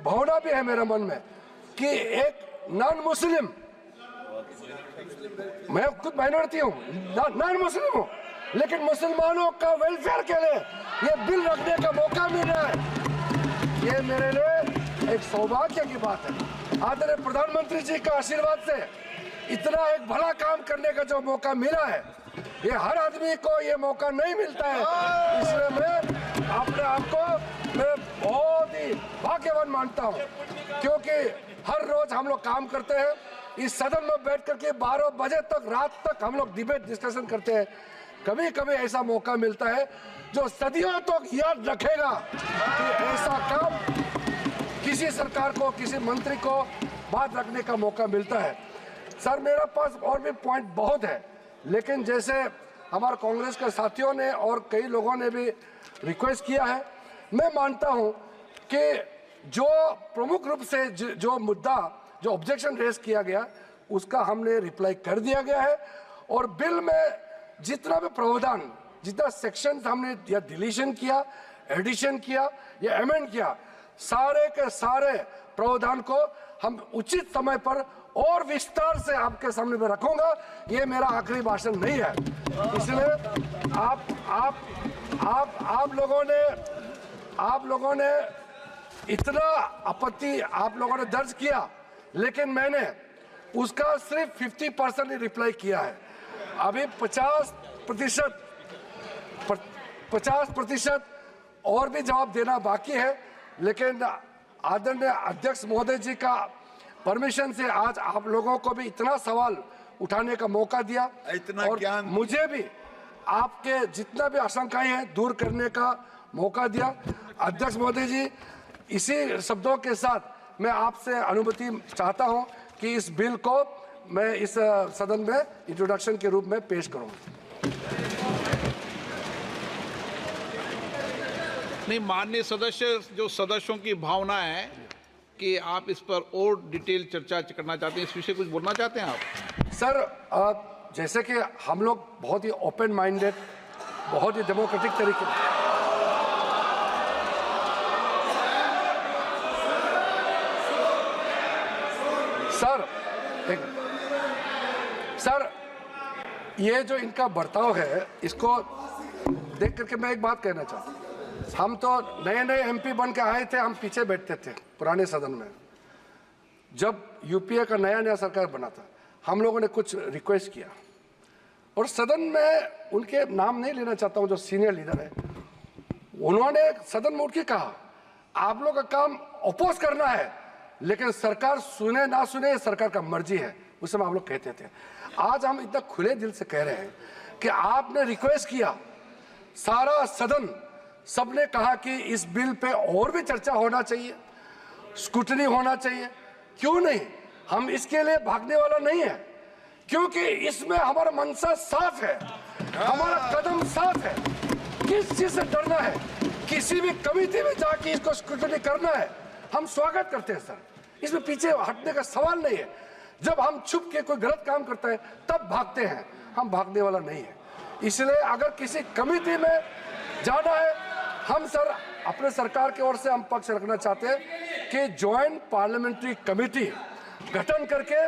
भावना भी है मेरे मन में कि एक नॉन मुस्लिम, मैं खुद माइनॉरिटी हूँ, नॉन मुस्लिम हूँ, लेकिन मुसलमानों का वेलफेयर के लिए ये बिल रखने का मौका मिल रहा है। ये मेरे लिए एक सौभाग्य की बात है। आदरणीय प्रधानमंत्री जी का आशीर्वाद से इतना एक भला काम करने का जो मौका मिला है, ये हर आदमी को ये मौका नहीं मिलता है। इसलिए मैं अपने आप को मैं बहुत ही भाग्यवान मानता हूँ, क्योंकि हर रोज हम लोग काम करते हैं, इस सदन में बैठ करके 12 बजे तक रात तक हम लोग डिबेट डिस्कशन करते हैं। कभी कभी ऐसा मौका मिलता है जो सदियों तक याद रखेगा कि ऐसा काम किसी सरकार को, किसी मंत्री को बात रखने का मौका मिलता है। सर मेरे पास और भी पॉइंट बहुत है, लेकिन जैसे हमारे कांग्रेस के साथियों ने और कई लोगों ने भी रिक्वेस्ट किया है, मैं मानता हूं कि जो प्रमुख रूप से जो मुद्दा, जो ऑब्जेक्शन रेज किया गया, उसका हमने रिप्लाई कर दिया गया है। और बिल में जितना भी प्रावधान, जितना सेक्शन हमने या डिलीशन किया, एडिशन किया या अमेंड किया, सारे के सारे प्रावधान को हम उचित समय पर और विस्तार से आपके सामने में रखूंगा। ये मेरा आखिरी भाषण नहीं है। इसलिए आप लोगों ने इतना आपत्ति आप लोगों ने दर्ज किया, लेकिन मैंने उसका सिर्फ 50% ही रिप्लाई किया है। अभी 50% और भी जवाब देना बाकी है, लेकिन आदरणीय अध्यक्ष महोदय जी का परमिशन से आज आप लोगों को भी इतना सवाल उठाने का मौका दिया, इतना और ज्ञान मुझे भी आपके जितना भी आशंकाएं हैं दूर करने का मौका दिया। अध्यक्ष महोदय जी, इसी शब्दों के साथ मैं आपसे अनुमति चाहता हूं कि इस बिल को मैं इस सदन में इंट्रोडक्शन के रूप में पेश करूं। नहीं, माननीय सदस्य, जो सदस्यों की भावना है कि आप इस पर और डिटेल चर्चा करना चाहते हैं, इस विषय कुछ बोलना चाहते हैं आप? सर जैसे कि हम लोग बहुत ही ओपन माइंडेड, बहुत ही डेमोक्रेटिक तरीके सर ये जो इनका बर्ताव है, इसको देख करके मैं एक बात कहना चाहता हूँ। हम तो नए नए एमपी बन के आए थे, हम पीछे बैठते थे पुराने सदन में। जब यूपीए का नया सरकार बना था, हम लोगों ने कुछ रिक्वेस्ट किया, और सदन में उनके नाम नहीं लेना चाहता हूं, जो सीनियर लीडर है, उन्होंने सदन में उठ के कहा आप लोग का काम अपोज करना है, लेकिन सरकार सुने ना सुने सरकार का मर्जी है। उस समय हम लोग कहते थे। आज हम इतना खुले दिल से कह रहे हैं कि आपने रिक्वेस्ट किया, सारा सदन सबने कहा कि इस बिल पे और भी चर्चा होना चाहिए, स्क्रूटनी होना चाहिए। क्यों नहीं? हम इसके लिए भागने वाला नहीं है, क्योंकि इसमें हमारा मंशा साफ है, हमारा कदम साफ है। किस चीज से डरना है? किसी भी कमेटी में जाके इसको स्क्रूटनी करना है, हम स्वागत करते हैं सर, इसमें पीछे हटने का सवाल नहीं है। जब हम छुप के कोई गलत काम करता है तब भागते हैं, हम भागने वाला नहीं है। इसलिए अगर किसी कमेटी में जाना है, हम सर अपने सरकार की ओर से हम पक्ष रखना चाहते हैं कि ज्वाइंट पार्लियामेंट्री कमेटी गठन करके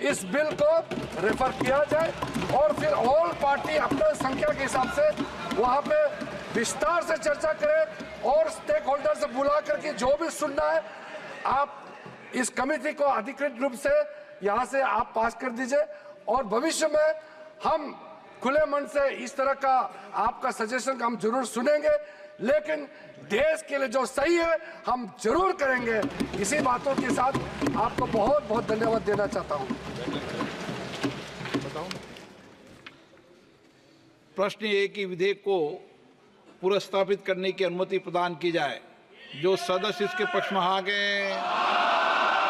इस बिल को रेफर किया जाए, और फिर ऑल पार्टी अपने संख्या के हिसाब से वहां पे विस्तार से चर्चा करें, और स्टेक होल्डर से बुला करके जो भी सुनना है, आप इस कमेटी को अधिकृत रूप से यहाँ से आप पास कर दीजिए। और भविष्य में हम खुले मन से इस तरह का आपका सजेशन हम जरूर सुनेंगे, लेकिन देश के लिए जो सही है हम जरूर करेंगे। इसी बातों के साथ आपको बहुत बहुत धन्यवाद देना चाहता हूँ। प्रश्न ये कि विधेयक को पुनर्स्थापित करने की अनुमति प्रदान की जाए। जो सदस्य इसके पक्ष में आ गए,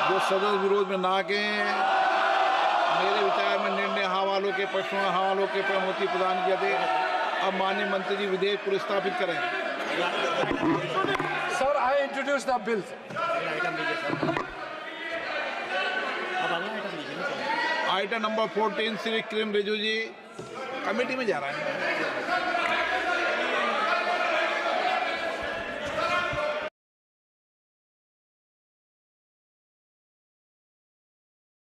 जो सदस्य विरोध में ना गए, मेरे विचार में निर्णय हाँ वालों के पक्ष में, हाँ वालों के अनुमति प्रदान किया दे। अब माननीय मंत्री जी विधेयक पुनर्स्थापित करें। Sir, I introduce the bill. Item number 14 Shri Kiran Rijiju ji, committee में जा रहा है।